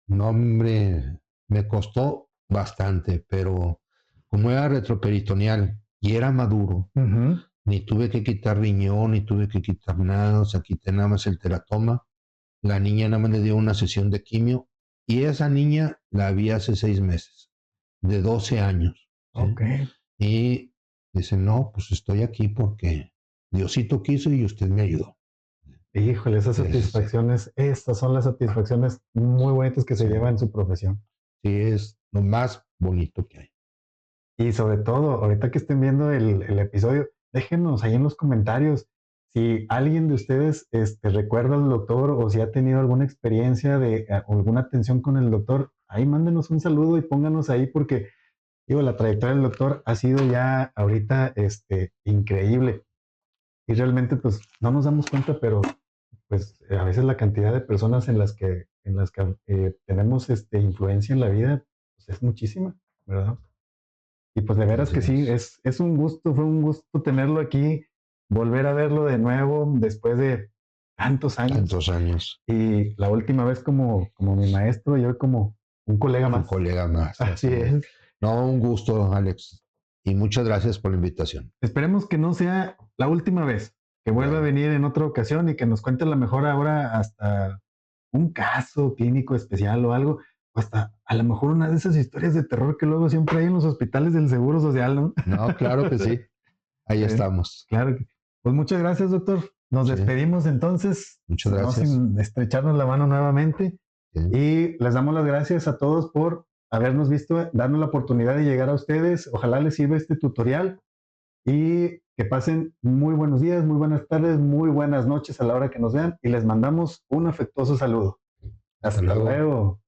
No, hombre, me costó bastante, pero como era retroperitoneal y era maduro, Ujú. ni tuve que quitar riñón, ni tuve que quitar nada, o sea, quité nada más el teratoma. La niña nada más le dio una sesión de quimio y esa niña la vi hace 6 meses, de 12 años. ¿Sí? Ok. Y dice, no, pues estoy aquí porque Diosito quiso y usted me ayudó. Híjole, esas Es, satisfacciones, estas son las satisfacciones muy bonitas que se sí, llevan en su profesión. sí, es lo más bonito que hay. Y sobre todo, ahorita que estén viendo el episodio, déjenos ahí en los comentarios si alguien de ustedes recuerda al doctor o si ha tenido alguna experiencia de alguna atención con el doctor. Ahí mándenos un saludo y pónganos ahí porque, digo, la trayectoria del doctor ha sido ya ahorita increíble. Y realmente, pues, no nos damos cuenta, pero pues a veces la cantidad de personas en las que tenemos influencia en la vida, pues es muchísima, ¿verdad? Y pues de veras Así que sí, es. es un gusto, fue un gusto tenerlo aquí, volver a verlo de nuevo después de tantos años. Tantos años, Y la última vez como mi maestro, yo como un colega un más. colega más, Así así es. es. No, un gusto, Alex. Y muchas gracias por la invitación. Esperemos que no sea la última vez, que vuelva a Bueno, venir en otra ocasión y que nos cuente a lo mejor ahora hasta un caso clínico especial o algo, o hasta a lo mejor una de esas historias de terror que luego siempre hay en los hospitales del Seguro Social, ¿no? no, claro que sí. Ahí Eh, estamos. claro. Pues muchas gracias, doctor. Nos Sí, despedimos entonces, muchas no gracias. sin estrecharnos la mano nuevamente. Sí, Y les damos las gracias a todos por habernos visto, darnos la oportunidad de llegar a ustedes. Ojalá les sirva este tutorial y que pasen muy buenos días, muy buenas tardes, muy buenas noches a la hora que nos vean y les mandamos un afectuoso saludo. hasta Hasta luego. luego.